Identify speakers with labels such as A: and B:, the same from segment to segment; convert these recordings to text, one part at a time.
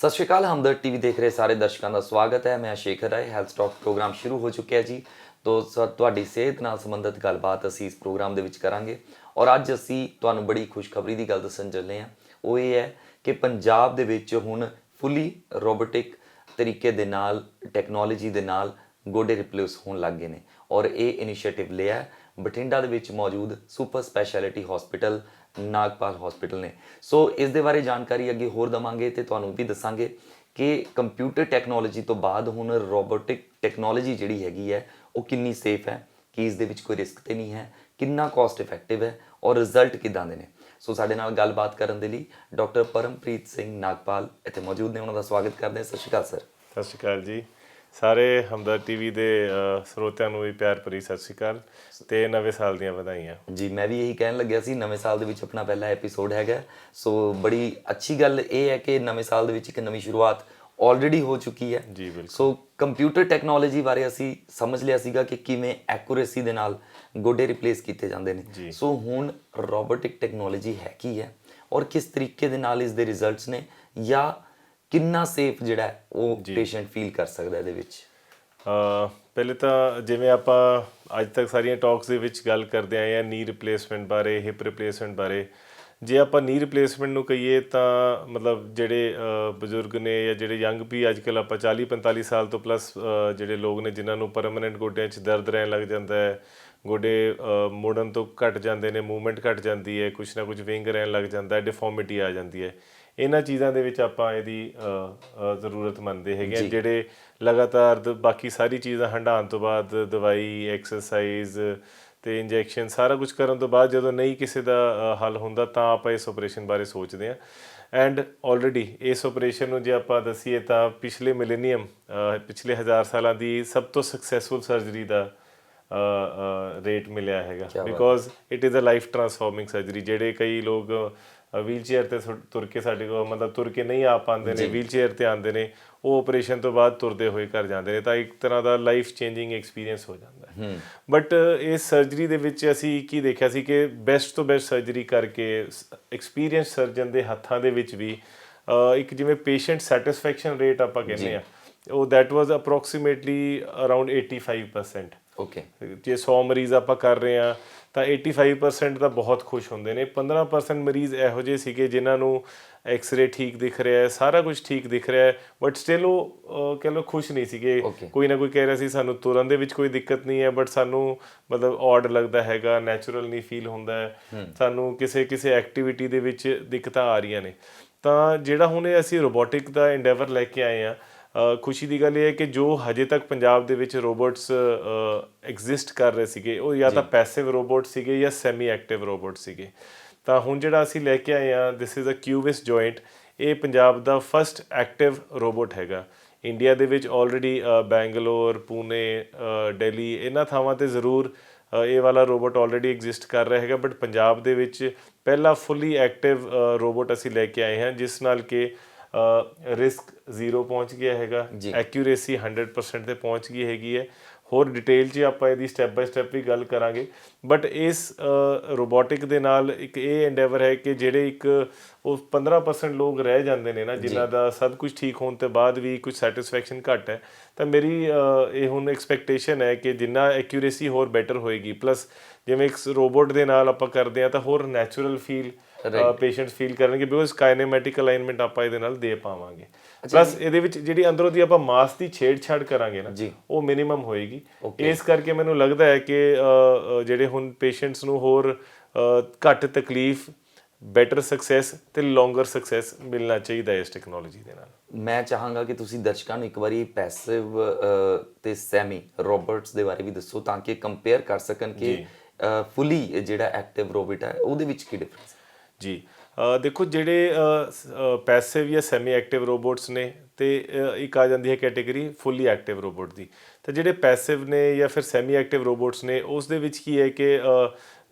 A: ਸਤਿ ਸ਼੍ਰੀ ਅਕਾਲ। ਹਮਦਰਦ ਟੀਵੀ ਦੇਖ ਰਹੇ ਸਾਰੇ ਦਰਸ਼ਕਾਂ ਦਾ ਸਵਾਗਤ ਹੈ। ਮੈਂ ਸ਼ੇਖਰ ਰਾਏ। ਹੈਲਥ ਟਾਕ ਪ੍ਰੋਗਰਾਮ ਸ਼ੁਰੂ ਹੋ ਚੁੱਕਿਆ ਜੀ। ਤੁਹਾਡੀ ਸਿਹਤ ਨਾਲ ਸੰਬੰਧਿਤ ਗੱਲਬਾਤ ਅਸੀਂ ਇਸ ਪ੍ਰੋਗਰਾਮ ਦੇ ਵਿੱਚ ਕਰਾਂਗੇ ਔਰ ਅੱਜ ਅਸੀਂ ਤੁਹਾਨੂੰ ਬੜੀ ਖੁਸ਼ਖਬਰੀ ਦੀ ਗੱਲ ਦੱਸਣ ਚੱਲੇ ਹਾਂ। ਉਹ ਇਹ ਹੈ ਕਿ ਪੰਜਾਬ ਦੇ ਵਿੱਚ ਹੁਣ ਫੁੱਲੀ ਰੋਬੋਟਿਕ ਤਰੀਕੇ ਦੇ ਨਾਲ ਟੈਕਨੋਲੋਜੀ ਦੇ ਨਾਲ ਗੋਡੇ ਰਿਪਲੇਸ ਹੋਣ ਲੱਗ ਗਏ ਨੇ ਔਰ ਇਹ ਇਨੀਸ਼ੀਏਟਿਵ ਲਿਆ ਬਠਿੰਡਾ ਦੇ ਵਿੱਚ ਮੌਜੂਦ super speciality hospital Nagpal hospital ਨੇ। ਸੋ ਇਸ ਦੇ ਬਾਰੇ ਜਾਣਕਾਰੀ ਅੱਗੇ ਹੋਰ ਦੇਵਾਂਗੇ ਤੇ ਤੁਹਾਨੂੰ ਵੀ ਦੱਸਾਂਗੇ ਕਿ ਕੰਪਿਊਟਰ ਟੈਕਨੋਲੋਜੀ ਤੋਂ ਬਾਅਦ ਹੁਣ ਰੋਬੋਟਿਕ ਟੈਕਨੋਲੋਜੀ ਜਿਹੜੀ ਹੈਗੀ ਹੈ ਉਹ ਕਿੰਨੀ ਸੇਫ ਹੈ, ਕਿ ਇਸ ਦੇ ਵਿੱਚ ਕੋਈ ਰਿਸਕ ਤੇ ਨਹੀਂ ਹੈ, ਕਿੰਨਾ ਕਾਸਟ ਇਫੈਕਟਿਵ ਹੈ ਔਰ ਰਿਜ਼ਲਟ ਕਿੱਦਾਂ ਦੇ ਨੇ। ਸੋ ਸਾਡੇ ਨਾਲ ਗੱਲਬਾਤ ਕਰਨ ਦੇ ਲਈ ਡਾਕਟਰ ਪਰਮਪ੍ਰੀਤ ਸਿੰਘ ਨਾਗਪਾਲ ਇੱਥੇ ਮੌਜੂਦ ਨੇ। ਉਹਨਾਂ ਦਾ ਸਵਾਗਤ ਕਰਦੇ ਹਾਂ। ਸਤਿ ਸ਼੍ਰੀ ਅਕਾਲ ਸਰ।
B: ਸਤਿ ਸ਼੍ਰੀ ਅਕਾਲ ਜੀ। ਸਾਰੇ ਹਮਦਰਦ ਟੀਵੀ ਦੇ ਸਰੋਤਿਆਂ ਨੂੰ ਵੀ ਪਿਆਰ ਭਰੀ ਸਤਿ ਸ਼੍ਰੀ ਅਕਾਲ ਤੇ ਨਵੇਂ ਸਾਲ ਦੀਆਂ ਵਧਾਈਆਂ ਜੀ।
A: ਮੈਂ ਵੀ ਇਹੀ ਕਹਿਣ ਲੱਗਿਆ ਸੀ, ਨਵੇਂ ਸਾਲ ਦੇ ਵਿੱਚ ਆਪਣਾ ਪਹਿਲਾ ਐਪੀਸੋਡ ਹੈਗਾ। ਸੋ ਬੜੀ ਅੱਛੀ ਗੱਲ ਇਹ ਹੈ ਕਿ ਨਵੇਂ ਸਾਲ ਦੇ ਵਿੱਚ ਇੱਕ ਨਵੀਂ ਸ਼ੁਰੂਆਤ ਆਲਰੇਡੀ ਹੋ ਚੁੱਕੀ ਹੈ
B: ਜੀ। ਬਿਲਕੁਲ।
A: ਸੋ ਕੰਪਿਊਟਰ ਟੈਕਨੋਲੋਜੀ ਬਾਰੇ ਅਸੀਂ ਸਮਝ ਲਿਆ ਸੀਗਾ ਕਿ ਕਿਵੇਂ ਐਕੂਰੇਸੀ ਦੇ ਨਾਲ ਗੋਡੇ ਰਿਪਲੇਸ ਕੀਤੇ ਜਾਂਦੇ ਨੇ। ਸੋ ਹੁਣ ਰੋਬੋਟਿਕ ਟੈਕਨੋਲੋਜੀ ਹੈ ਕੀ ਹੈ ਔਰ ਕਿਸ ਤਰੀਕੇ ਦੇ ਨਾਲ ਇਸ ਦੇ ਰਿਜ਼ਲਟਸ ਨੇ, ਜਾਂ ਕਿੰਨਾ ਸੇਫ ਜਿਹੜਾ ਉਹ ਪੇਸ਼ੈਂਟ ਫੀਲ ਕਰ ਸਕਦਾ ਇਹਦੇ ਵਿੱਚ।
B: ਪਹਿਲੇ ਤਾਂ ਜਿਵੇਂ ਆਪਾਂ ਅੱਜ ਤੱਕ ਸਾਰੀਆਂ ਟਾਕਸ ਦੇ ਵਿੱਚ ਗੱਲ ਕਰਦੇ ਆਏ ਹਾਂ ਨੀ ਰਿਪਲੇਸਮੈਂਟ ਬਾਰੇ, ਹਿਪ ਰਿਪਲੇਸਮੈਂਟ ਬਾਰੇ। ਜੇ ਆਪਾਂ ਨੀ ਰਿਪਲੇਸਮੈਂਟ ਨੂੰ ਕਹੀਏ ਤਾਂ ਮਤਲਬ ਜਿਹੜੇ ਬਜ਼ੁਰਗ ਨੇ ਜਾਂ ਜਿਹੜੇ ਯੰਗ ਵੀ ਅੱਜ ਕੱਲ੍ਹ ਆਪਾਂ 40-45 ਸਾਲ ਤੋਂ ਪਲੱਸ ਜਿਹੜੇ ਲੋਕ ਨੇ ਜਿਨ੍ਹਾਂ ਨੂੰ ਪਰਮਾਨੈਂਟ ਗੋਡਿਆਂ 'ਚ ਦਰਦ ਰਹਿਣ ਲੱਗ ਜਾਂਦਾ ਹੈ, ਗੋਡੇ ਮੋੜਨ ਤੋਂ ਘੱਟ ਜਾਂਦੇ ਨੇ, ਮੂਵਮੈਂਟ ਘੱਟ ਜਾਂਦੀ ਹੈ, ਕੁਛ ਨਾ ਕੁਛ ਵਿੰਗ ਰਹਿਣ ਲੱਗ ਜਾਂਦਾ ਹੈ, ਡਿਫੋਰਮਿਟੀ ਆ ਜਾਂਦੀ ਹੈ। ਇਹਨਾਂ ਚੀਜ਼ਾਂ ਦੇ ਵਿੱਚ ਆਪਾਂ ਇਹਦੀ ਜ਼ਰੂਰਤ ਮੰਨਦੇ ਹੈਗੇ ਹਾਂ, ਜਿਹੜੇ ਲਗਾਤਾਰ ਬਾਕੀ ਸਾਰੀ ਚੀਜ਼ਾਂ ਹੰਢਾਉਣ ਤੋਂ ਬਾਅਦ ਦਵਾਈ, ਐਕਸਰਸਾਈਜ਼ ਅਤੇ ਇੰਜੈਕਸ਼ਨ ਸਾਰਾ ਕੁਝ ਕਰਨ ਤੋਂ ਬਾਅਦ ਜਦੋਂ ਨਹੀਂ ਕਿਸੇ ਦਾ ਹੱਲ ਹੁੰਦਾ ਤਾਂ ਆਪਾਂ ਇਸ ਆਪਰੇਸ਼ਨ ਬਾਰੇ ਸੋਚਦੇ ਹਾਂ। ਐਂਡ ਆਲਰੇਡੀ ਇਸ ਆਪਰੇਸ਼ਨ ਨੂੰ ਜੇ ਆਪਾਂ ਦੱਸੀਏ ਤਾਂ ਪਿਛਲੇ ਮਿਲੇਨੀਅਮ, ਪਿਛਲੇ 1000 ਸਾਲਾਂ ਦੀ ਸਭ ਤੋਂ ਸਕਸੈਸਫੁਲ ਸਰਜਰੀ ਦਾ ਰੇਟ ਮਿਲਿਆ ਹੈਗਾ, because it is a life transforming surgery. ਜਿਹੜੇ ਕਈ ਲੋਕ ਵੀਲ ਚੇਅਰ 'ਤੇ ਤੁਰ ਕੇ ਸਾਡੇ ਕੋਲ ਮਤਲਬ ਤੁਰ ਕੇ ਨਹੀਂ ਆ ਪਾਉਂਦੇ ਨੇ, ਵੀਲ ਚੇਅਰ 'ਤੇ ਆਉਂਦੇ ਨੇ, ਉਹ ਆਪਰੇਸ਼ਨ ਤੋਂ ਬਾਅਦ ਤੁਰਦੇ ਹੋਏ ਘਰ ਜਾਂਦੇ ਨੇ, ਤਾਂ ਇੱਕ ਤਰ੍ਹਾਂ ਦਾ ਲਾਈਫ ਚੇਂਜਿੰਗ ਐਕਸਪੀਰੀਅੰਸ ਹੋ ਜਾਂਦਾ ਹੈ। ਬਟ ਇਸ ਸਰਜਰੀ ਦੇ ਵਿੱਚ ਅਸੀਂ ਕੀ ਦੇਖਿਆ ਸੀ ਕਿ ਬੈਸਟ ਤੋਂ ਬੈਸਟ ਸਰਜਰੀ ਕਰਕੇ ਐਕਸਪੀਰੀਅੰਸ ਸਰਜਨ ਦੇ ਹੱਥਾਂ ਦੇ ਵਿੱਚ ਵੀ ਇੱਕ ਜਿਵੇਂ ਪੇਸ਼ੈਂਟ ਸੈਟਿਸਫੈਕਸ਼ਨ ਰੇਟ ਆਪਾਂ ਕਹਿੰਦੇ ਹਾਂ, ਉਹ that was approximately around 85%। Okay, ਜੇ 100 ਮਰੀਜ਼ ਆਪਾਂ ਕਰ ਰਹੇ ਹਾਂ ਤਾਂ 85% ਤਾਂ ਬਹੁਤ ਖੁਸ਼ ਹੁੰਦੇ ਨੇ। 15% ਮਰੀਜ਼ ਇਹੋ ਜਿਹੇ ਸੀਗੇ ਜਿਨ੍ਹਾਂ ਨੂੰ ਐਕਸਰੇ ਠੀਕ ਦਿਖ ਰਿਹਾ ਹੈ, ਸਾਰਾ ਕੁਝ ਠੀਕ ਦਿਖ ਰਿਹਾ ਹੈ, ਬਟ ਸਟਿਲ ਉਹ ਕਹਿ ਲਓ ਖੁਸ਼ ਨਹੀਂ ਸੀਗੇ। ਕੋਈ ਨਾ ਕੋਈ ਕਹਿ ਰਿਹਾ ਸੀ ਸਾਨੂੰ ਤੁਰਨ ਦੇ ਵਿੱਚ ਕੋਈ ਦਿੱਕਤ ਨਹੀਂ ਹੈ, ਬਟ ਸਾਨੂੰ ਮਤਲਬ ਔਡ ਲੱਗਦਾ ਹੈਗਾ, ਨੈਚੁਰਲ ਨਹੀਂ ਫੀਲ ਹੁੰਦਾ ਹੈ, ਸਾਨੂੰ ਕਿਸੇ ਐਕਟੀਵਿਟੀ ਦੇ ਵਿੱਚ ਦਿੱਕਤਾਂ ਆ ਰਹੀਆਂ ਨੇ। ਤਾਂ ਜਿਹੜਾ ਹੁਣ ਇਹ ਅਸੀਂ ਰੋਬੋਟਿਕ ਦਾ ਇੰਡੇਵਰ ਲੈ ਕੇ ਆਏ ਹਾਂ, ਖੁਸ਼ੀ ਦੀ ਗੱਲ ਇਹ ਹੈ ਕਿ ਜੋ ਹਜੇ ਤੱਕ ਪੰਜਾਬ ਦੇ ਵਿੱਚ ਰੋਬੋਟਸ ਐਗਜ਼ਿਸਟ ਕਰ ਰਹੇ ਸੀਗੇ ਉਹ ਜਾਂ ਤਾਂ ਪੈਸਿਵ ਰੋਬੋਟ ਸੀਗੇ ਜਾਂ ਸੈਮੀ ਐਕਟਿਵ ਰੋਬੋਟ ਸੀਗੇ। ਤਾਂ ਹੁਣ ਜਿਹੜਾ ਅਸੀਂ ਲੈ ਕੇ ਆਏ ਹਾਂ, ਦਿਸ ਇਜ਼ ਅ ਕਿਊਬਿਸ ਜੁਆਇੰਟ, ਇਹ ਪੰਜਾਬ ਦਾ ਫਸਟ ਐਕਟਿਵ ਰੋਬੋਟ ਹੈਗਾ। ਇੰਡੀਆ ਦੇ ਵਿੱਚ ਆਲਰੇਡੀ ਬੈਂਗਲੋਰ, ਪੂਨੇ, ਦਿੱਲੀ ਇਹਨਾਂ ਥਾਵਾਂ 'ਤੇ ਜ਼ਰੂਰ ਇਹ ਵਾਲਾ ਰੋਬੋਟ ਆਲਰੇਡੀ ਐਗਜ਼ਿਸਟ ਕਰ ਰਿਹਾ ਹੈਗਾ, ਬਟ ਪੰਜਾਬ ਦੇ ਵਿੱਚ ਪਹਿਲਾ ਫੁੱਲੀ ਐਕਟਿਵ ਰੋਬੋਟ ਅਸੀਂ ਲੈ ਕੇ ਆਏ ਹਾਂ, ਜਿਸ ਨਾਲ ਕਿ ਰਿਸਕ 0 ਪਹੁੰਚ ਗਿਆ ਹੈਗਾ, ਐਕਿਊਰੇਸੀ 100% 'ਤੇ ਪਹੁੰਚ ਗਈ ਹੈਗੀ ਹੈ। ਹੋਰ ਡਿਟੇਲ 'ਚ ਆਪਾਂ ਇਹਦੀ ਸਟੈਪ ਬਾਏ ਸਟੈਪ ਵੀ ਗੱਲ ਕਰਾਂਗੇ, ਬਟ ਇਸ ਰੋਬੋਟਿਕ ਦੇ ਨਾਲ ਇੱਕ ਇਹ ਐਂਡੇਵਰ ਹੈ ਕਿ ਜਿਹੜੇ ਇੱਕ ਉਹ 15% ਲੋਕ ਰਹਿ ਜਾਂਦੇ ਨੇ ਨਾ, ਜਿਨ੍ਹਾਂ ਦਾ ਸਭ ਕੁਝ ਠੀਕ ਹੋਣ ਤੋਂ ਬਾਅਦ ਵੀ ਕੁਝ ਸੈਟਿਸਫੈਕਸ਼ਨ ਘੱਟ ਹੈ, ਤਾਂ ਮੇਰੀ ਇਹ ਹੁਣ ਐਕਸਪੈਕਟੇਸ਼ਨ ਹੈ ਕਿ ਜਿੰਨਾ ਐਕਿਊਰੇਸੀ ਹੋਰ ਬੈਟਰ ਹੋਏਗੀ, ਪਲੱਸ ਜਿਵੇਂ ਇੱਕ ਰੋਬੋਟ ਦੇ ਨਾਲ ਆਪਾਂ ਕਰਦੇ ਹਾਂ ਤਾਂ ਹੋਰ ਨੈਚੁਰਲ ਫੀਲ ਪੇਸ਼ੈਂਟਸ ਫੀਲ ਕਰਨਗੇ, ਬਿਕੋਜ਼ ਕਾਈਨੇਮੈਟਿਕ ਅਲਾਈਨਮੈਂਟ ਆਪਾਂ ਇਹਦੇ ਨਾਲ ਦੇ ਪਾਵਾਂਗੇ। ਪਲੱਸ ਇਹਦੇ ਵਿੱਚ ਜਿਹੜੀ ਅੰਦਰੋਂ ਦੀ ਆਪਾਂ ਮਾਸ ਦੀ ਛੇੜਛਾੜ ਕਰਾਂਗੇ ਨਾ, ਉਹ ਮਿਨੀਮਮ ਹੋਏਗੀ। ਇਸ ਕਰਕੇ ਮੈਨੂੰ ਲੱਗਦਾ ਹੈ ਕਿ ਜਿਹੜੇ ਹੁਣ ਪੇਸ਼ੈਂਟਸ ਨੂੰ ਹੋਰ ਘੱਟ ਤਕਲੀਫ, ਬੈਟਰ ਸਕਸੈਸ ਤੇ ਲੌਂਗਰ ਸਕਸੈਸ ਮਿਲਣਾ ਚਾਹੀਦਾ ਇਸ ਟੈਕਨੋਲੋਜੀ ਦੇ ਨਾਲ।
A: ਮੈਂ ਚਾਹਾਂਗਾ ਕਿ ਤੁਸੀਂ ਦਰਸ਼ਕਾਂ ਨੂੰ ਇੱਕ ਵਾਰੀ ਪੈਸਿਵ ਤੇ ਸੈਮੀ ਰੋਬੋਟਸ ਦੇ ਬਾਰੇ ਵੀ ਦੱਸੋ, ਤਾਂ ਕਿ ਕੰਪੇਅਰ ਕਰ ਸਕਣ ਕਿ ਫੁੱਲੀ ਜਿਹੜਾ ਐਕਟਿਵ ਰੋਬੋਟ ਹੈ ਉਹਦੇ ਵਿੱਚ ਕੀ ਡਿਫਰੈਂਸ ਹੈ। ਜੀ
B: ਦੇਖੋ, ਜਿਹੜੇ ਪੈਸਿਵ ਜਾਂ ਸੈਮੀ ਐਕਟਿਵ ਰੋਬੋਟਸ ਨੇ ਅਤੇ ਇੱਕ ਆ ਜਾਂਦੀ ਹੈ ਕੈਟੇਗਰੀ ਫੁੱਲੀ ਐਕਟਿਵ ਰੋਬੋਟ ਦੀ। ਤਾਂ ਜਿਹੜੇ ਪੈਸਿਵ ਨੇ ਜਾਂ ਫਿਰ ਸੈਮੀ ਐਕਟਿਵ ਰੋਬੋਟਸ ਨੇ ਉਸ ਦੇ ਵਿੱਚ ਕੀ ਹੈ ਕਿ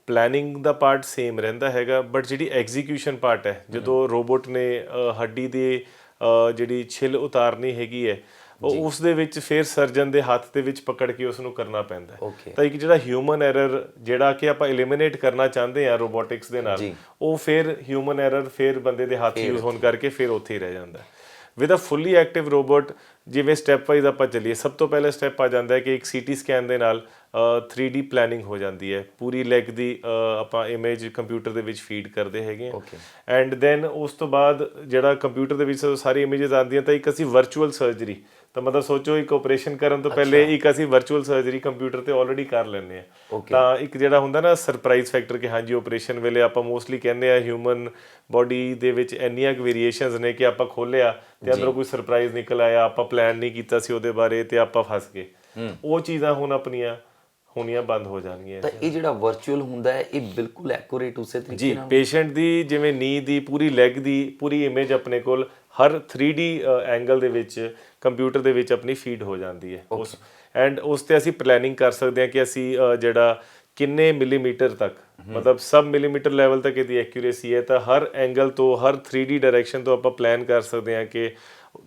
B: ਪਲੈਨਿੰਗ ਦਾ ਪਾਰਟ ਸੇਮ ਰਹਿੰਦਾ ਹੈਗਾ, ਬਟ ਜਿਹੜੀ ਐਗਜ਼ੀਕਿਊਸ਼ਨ ਪਾਰਟ ਹੈ, ਜਦੋਂ ਰੋਬੋਟ ਨੇ ਹੱਡੀ ਦੀ ਜਿਹੜੀ ਛਿੱਲ ਉਤਾਰਨੀ ਹੈਗੀ ਹੈ, ਉਹ ਉਸ ਦੇ ਵਿੱਚ ਫਿਰ ਸਰਜਨ ਦੇ ਹੱਥ ਦੇ ਵਿੱਚ ਪਕੜ ਕੇ ਉਸ ਨੂੰ ਕਰਨਾ ਪੈਂਦਾ ਹੈ। ਤਾਂ ਇੱਕ ਜਿਹੜਾ ਹਿਊਮਨ ਐਰਰ ਜਿਹੜਾ ਕਿ ਆਪਾਂ ਐਲੀਮੀਨੇਟ ਕਰਨਾ ਚਾਹੁੰਦੇ ਹਾਂ ਰੋਬੋਟਿਕਸ ਦੇ ਨਾਲ, ਉਹ ਫਿਰ ਹਿਊਮਨ ਐਰਰ ਫਿਰ ਬੰਦੇ ਦੇ ਹੱਥ ਯੂਜ਼ ਹੋਣ ਕਰਕੇ ਫਿਰ ਉੱਥੇ ਹੀ ਰਹਿ ਜਾਂਦਾ। With a fully active robot ਜਿਵੇਂ ਸਟੈਪ ਵਾਈਜ਼ ਆਪਾਂ ਚੱਲੀਏ, ਸਭ ਤੋਂ ਪਹਿਲਾ ਸਟੈਪ ਆ ਜਾਂਦਾ ਹੈ ਕਿ ਇੱਕ ਸੀਟੀ ਸਕੈਨ ਦੇ ਨਾਲ 3D ਪਲੈਨਿੰਗ ਹੋ ਜਾਂਦੀ ਹੈ, ਪੂਰੀ ਲੈਗ ਦੀ ਆਪਾਂ ਇਮੇਜ ਕੰਪਿਊਟਰ ਦੇ ਵਿੱਚ ਫੀਡ ਕਰਦੇ ਹੈਗੇ ਆ। ਐਂਡ ਦੈਨ ਉਸ ਤੋਂ ਬਾਅਦ ਜਿਹੜਾ ਕੰਪਿਊਟਰ ਦੇ ਵਿੱਚ ਸਾਰੀ ਇਮੇजेस ਆਉਂਦੀਆਂ ਤਾਂ ਇੱਕ ਅਸੀਂ ਵਰਚੁਅਲ ਸਰਜਰੀ, ਤਾਂ ਮਤਲਬ ਸੋਚੋ ਇੱਕ ਆਪਰੇਸ਼ਨ ਕਰਨ ਤੋਂ ਪਹਿਲੇ ਇੱਕ ਅਸੀਂ ਵਰਚੁਅਲ ਸਰਜਰੀ ਕੰਪਿਊਟਰ ਤੇ ਆਲਰੇਡੀ ਕਰ ਲੈਂਦੇ ਆ। ਤਾਂ ਇੱਕ ਜਿਹੜਾ ਹੁੰਦਾ ਨਾ ਸਰਪ੍ਰਾਈਜ਼ ਫੈਕਟਰ ਕਿ ਹਾਂਜੀ ਆਪਰੇਸ਼ਨ ਵੇਲੇ ਆਪਾਂ ਮੋਸਟਲੀ ਕਹਿੰਦੇ ਆ ਹਿਊਮਨ ਬੋਡੀ ਦੇ ਵਿੱਚ ਇੰਨੀਆਂ ਕੁ ਵੇਰੀਏਸ਼ਨਸ ਨੇ ਕਿ ਆਪਾਂ ਖੋਲਿਆ ਤੇ ਅੰਦਰੋਂ ਕੋਈ ਸਰਪ੍ਰਾਈਜ਼ ਨਿਕਲ ਆਇਆ, ਆਪਾਂ ਪਲਾਨ ਨਹੀਂ ਕੀਤਾ ਸੀ ਉਹਦੇ ਬਾਰੇ ਤੇ ਆਪਾਂ ਫਸ ਗਏ। ਉਹ ਚੀਜ਼ਾਂ ਹੁਣ ਆਪਣੀਆਂ ਹੋਣੀਆਂ ਬੰਦ ਹੋ ਜਾਣਗੀਆਂ।
A: ਤਾਂ ਇਹ ਜਿਹੜਾ ਵਰਚੁਅਲ ਹੁੰਦਾ ਹੈ ਇਹ ਬਿਲਕੁਲ ਐਕੂਰੇਟ ਉਸੇ ਤਰੀਕੇ ਨਾਲ
B: ਪੇਸ਼ੈਂਟ ਦੀ ਜਿਵੇਂ ਨੀ ਦੀ ਪੂਰੀ ਲੈਗ ਦੀ ਪੂਰੀ ਇਮੇਜ ਆਪਣੇ ਕੋਲ ਹਰ 3D ਐਂਗਲ ਦੇ ਵਿੱਚ ਕੰਪਿਊਟਰ ਦੇ ਵਿੱਚ ਆਪਣੀ ਫੀਡ ਹੋ ਜਾਂਦੀ ਹੈ। ਉਸ ਤੇ ਅਸੀਂ ਪਲੈਨਿੰਗ ਕਰ ਸਕਦੇ ਹਾਂ ਕਿ ਅਸੀਂ ਜਿਹੜਾ ਕਿੰਨੇ ਮਿਲੀਮੀਟਰ ਤੱਕ, ਮਤਲਬ ਸਬ ਮਿਲੀਮੀਟਰ ਲੈਵਲ ਤੱਕ ਇਹਦੀ ਐਕਿਊਰੇਸੀ ਹੈ। ਤਾਂ ਹਰ ਐਂਗਲ ਤੋਂ ਹਰ 3D ਡਾਇਰੈਕਸ਼ਨ ਤੋਂ ਆਪਾਂ ਪਲਾਨ ਕਰ ਸਕਦੇ ਹਾਂ ਕਿ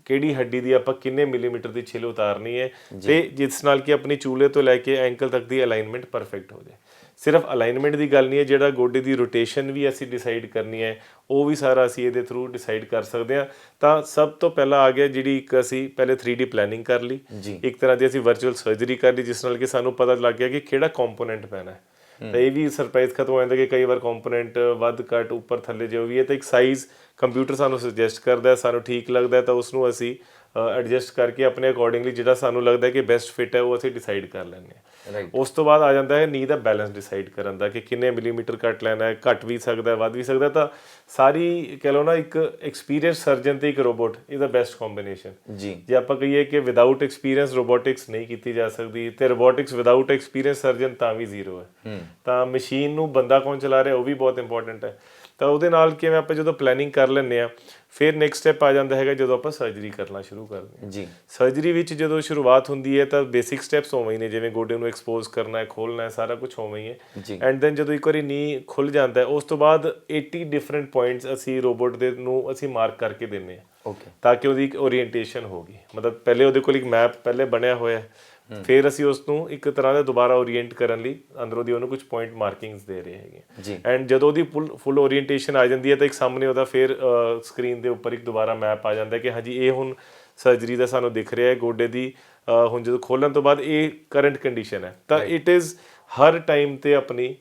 B: ਕਿਹੜੀ ਹੱਡੀ ਦੀ ਆਪਾਂ ਕਿੰਨੇ ਮਿਲੀਮੀਟਰ ਦੀ ਛਿੱਲ ਉਤਾਰਨੀ ਹੈ ਤੇ ਜਿਸ ਨਾਲ ਕਿ ਆਪਣੀ ਚੂਲੇ ਤੋਂ ਲੈ ਕੇ ਐਂਕਲ ਤੱਕ ਦੀ ਅਲਾਈਨਮੈਂਟ ਪਰਫੈਕਟ ਹੋ ਜਾਏ। ਸਿਰਫ ਅਲਾਈਨਮੈਂਟ ਦੀ ਗੱਲ ਨਹੀਂ ਹੈ, ਜਿਹੜਾ ਗੋਡੇ ਦੀ ਰੋਟੇਸ਼ਨ ਵੀ ਅਸੀਂ ਡਿਸਾਈਡ ਕਰਨੀ ਹੈ ਉਹ ਵੀ ਸਾਰਾ ਅਸੀਂ ਇਹਦੇ ਥਰੂ ਡਿਸਾਈਡ ਕਰ ਸਕਦੇ ਹਾਂ। ਤਾਂ ਸਭ ਤੋਂ ਪਹਿਲਾਂ ਆ ਗਿਆ ਜਿਹੜੀ ਇੱਕ ਅਸੀਂ ਪਹਿਲੇ 3D ਪਲੈਨਿੰਗ ਕਰ ਲਈ, ਇੱਕ ਤਰ੍ਹਾਂ ਦੀ ਅਸੀਂ ਵਰਚੁਅਲ ਸਰਜਰੀ ਕਰ ਲਈ ਜਿਸ ਨਾਲ ਕਿ ਸਾਨੂੰ ਪਤਾ ਲੱਗ ਗਿਆ ਕਿ ਕਿਹੜਾ ਕੰਪੋਨੈਂਟ ਪੈਣਾ ਹੈ। ਤਾਂ ਇਹ ਵੀ ਸਰਪ੍ਰਾਈਜ਼ ਖਤਮ ਹੋ ਜਾਂਦਾ ਕਿ ਕਈ ਵਾਰ ਕੰਪੋਨੈਂਟ ਵੱਧ ਘੱਟ ਉੱਪਰ ਥੱਲੇ ਜੋ ਵੀ ਹੈ ਤਾਂ ਇੱਕ ਸਾਈਜ਼ ਕੰਪਿਊਟਰ ਸਾਨੂੰ ਸੁਜੈਸਟ ਕਰਦਾ, ਸਾਨੂੰ ਠੀਕ ਲੱਗਦਾ ਤਾਂ ਉਸ ਨੂੰ ਅਸੀਂ ਐਡਜਸਟ ਕਰਕੇ ਆਪਣੇ ਅਕੋਰਡਿੰਗਲੀ ਜਿਹੜਾ ਸਾਨੂੰ ਲੱਗਦਾ ਕਿ ਬੈਸਟ ਫਿਟ ਹੈ ਉਹ ਅਸੀਂ ਡਿਸਾਈਡ ਕਰ ਲੈਂਦੇ ਹਾਂ। ਉਸ ਤੋਂ ਬਾਅਦ ਆ ਜਾਂਦਾ ਹੈ ਨੀ ਦਾ ਬੈਲੈਂਸ ਡਿਸਾਈਡ ਕਰਨ ਦਾ ਕਿ ਕਿੰਨੇ ਮਿਲੀਮੀਟਰ ਕੱਟ ਲੈਣਾ ਹੈ, ਘੱਟ ਵੀ ਸਕਦਾ ਵੱਧ ਵੀ ਸਕਦਾ। ਤਾਂ ਸਾਰੀ ਕਹਿ ਲਓ ਨਾ ਇੱਕ ਐਕਸਪੀਰੀਅੰਸ ਸਰਜਨ ਤੇ ਇੱਕ robot is the best combination. ਜੇ ਆਪਾਂ ਕਹੀਏ ਕਿ ਵਿਦਆਊਟ ਐਕਸਪੀਰੀਅੰਸ ਰੋਬੋਟਿਕਸ ਨਹੀਂ ਕੀਤੀ ਜਾ ਸਕਦੀ ਤੇ ਰੋਬੋਟਿਕਸ ਵਿਦਆਊਟ ਐਕਸਪੀਰੀਅੰਸ ਸਰਜਨ ਤਾਂ ਵੀ ਜ਼ੀਰੋ ਹੈ। ਤਾਂ ਮਸ਼ੀਨ ਨੂੰ ਬੰਦਾ ਕੌਣ ਚਲਾ ਰਿਹਾ ਉਹ ਵੀ ਬਹੁਤ ਇੰਪੋਰਟੈਂਟ ਹੈ। ਤਾਂ ਉਹਦੇ ਨਾਲ ਕਿਵੇਂ ਆਪਾਂ ਜਦੋਂ ਪਲੈਨਿੰਗ ਕਰ ਲੈਂਦੇ ਹਾਂ ਫਿਰ ਨੈਕਸਟ ਸਟੈਪ ਆ ਜਾਂਦਾ ਹੈਗਾ ਜਦੋਂ ਆਪਾਂ ਸਰਜਰੀ ਕਰਨਾ ਸ਼ੁਰੂ ਕਰਦੇ ਹਾਂ। ਸਰਜਰੀ ਵਿੱਚ ਜਦੋਂ ਸ਼ੁਰੂਆਤ ਹੁੰਦੀ ਹੈ ਤਾਂ ਬੇਸਿਕ ਸਟੈਪਸ ਉਵੇਂ ਹੀ ਨੇ, ਜਿਵੇਂ ਗੋਡੇ ਨੂੰ ਐਕਸਪੋਜ਼ ਕਰਨਾ ਹੈ, ਖੋਲ੍ਹਣਾ ਹੈ, ਸਾਰਾ ਕੁਝ ਉਵੇਂ ਹੀ ਹੈ। ਐਂਡ ਦੈਨ ਜਦੋਂ ਇੱਕ ਵਾਰੀ ਨੀ ਖੁੱਲ੍ਹ ਜਾਂਦਾ ਹੈ ਉਸ ਤੋਂ ਬਾਅਦ 80 ਡਿਫਰੈਂਟ ਪੁਆਇੰਟਸ ਅਸੀਂ ਰੋਬੋਟ ਦੇ ਨੂੰ ਅਸੀਂ ਮਾਰਕ ਕਰਕੇ ਦਿੰਦੇ ਹਾਂ ਤਾਂ ਕਿ ਉਹਦੀ ਇੱਕ ਓਰੀਐਂਟੇਸ਼ਨ ਹੋਗੀ। ਮਤਲਬ ਪਹਿਲੇ ਉਹਦੇ ਕੋਲ ਇੱਕ ਮੈਪ ਪਹਿਲੇ ਬਣਿਆ ਹੋਇਆ, ਫਿਰ ਅਸੀਂ ਉਸ ਨੂੰ ਇੱਕ ਤਰ੍ਹਾਂ ਦਾ ਦੁਬਾਰਾ ਓਰੀਐਂਟ ਕਰਨ ਲਈ ਅੰਦਰੋਂ ਦੀ ਉਹਨੂੰ ਕੁਝ ਪੁਆਇੰਟ ਮਾਰਕਿੰਗਸ ਦੇ ਰਹੇ ਹੈਗੇ। ਐਂਡ ਜਦੋਂ ਉਹਦੀ ਫੁੱਲ ਓਰੀਐਂਟੇਸ਼ਨ ਆ ਜਾਂਦੀ ਹੈ ਤਾਂ ਇੱਕ ਸਾਹਮਣੇ ਉਹਦਾ ਫਿਰ ਸਕਰੀਨ ਦੇ ਉੱਪਰ ਇੱਕ ਦੁਬਾਰਾ ਮੈਪ ਆ ਜਾਂਦਾ ਕਿ ਹਾਂਜੀ ਇਹ ਹੁਣ ਸਰਜਰੀ ਦਾ ਸਾਨੂੰ ਦਿਖ ਰਿਹਾ ਹੈ ਗੋਡੇ ਦੀ। ਹੁਣ ਜਦੋਂ ਖੋਲ੍ਹਣ ਤੋਂ ਬਾਅਦ ਇਹ ਕਰੰਟ ਕੰਡੀਸ਼ਨ ਹੈ ਤਾਂ ਇਟ ਇਜ਼ ਹਰ ਟਾਈਮ ਤੇ ਆਪਣੀ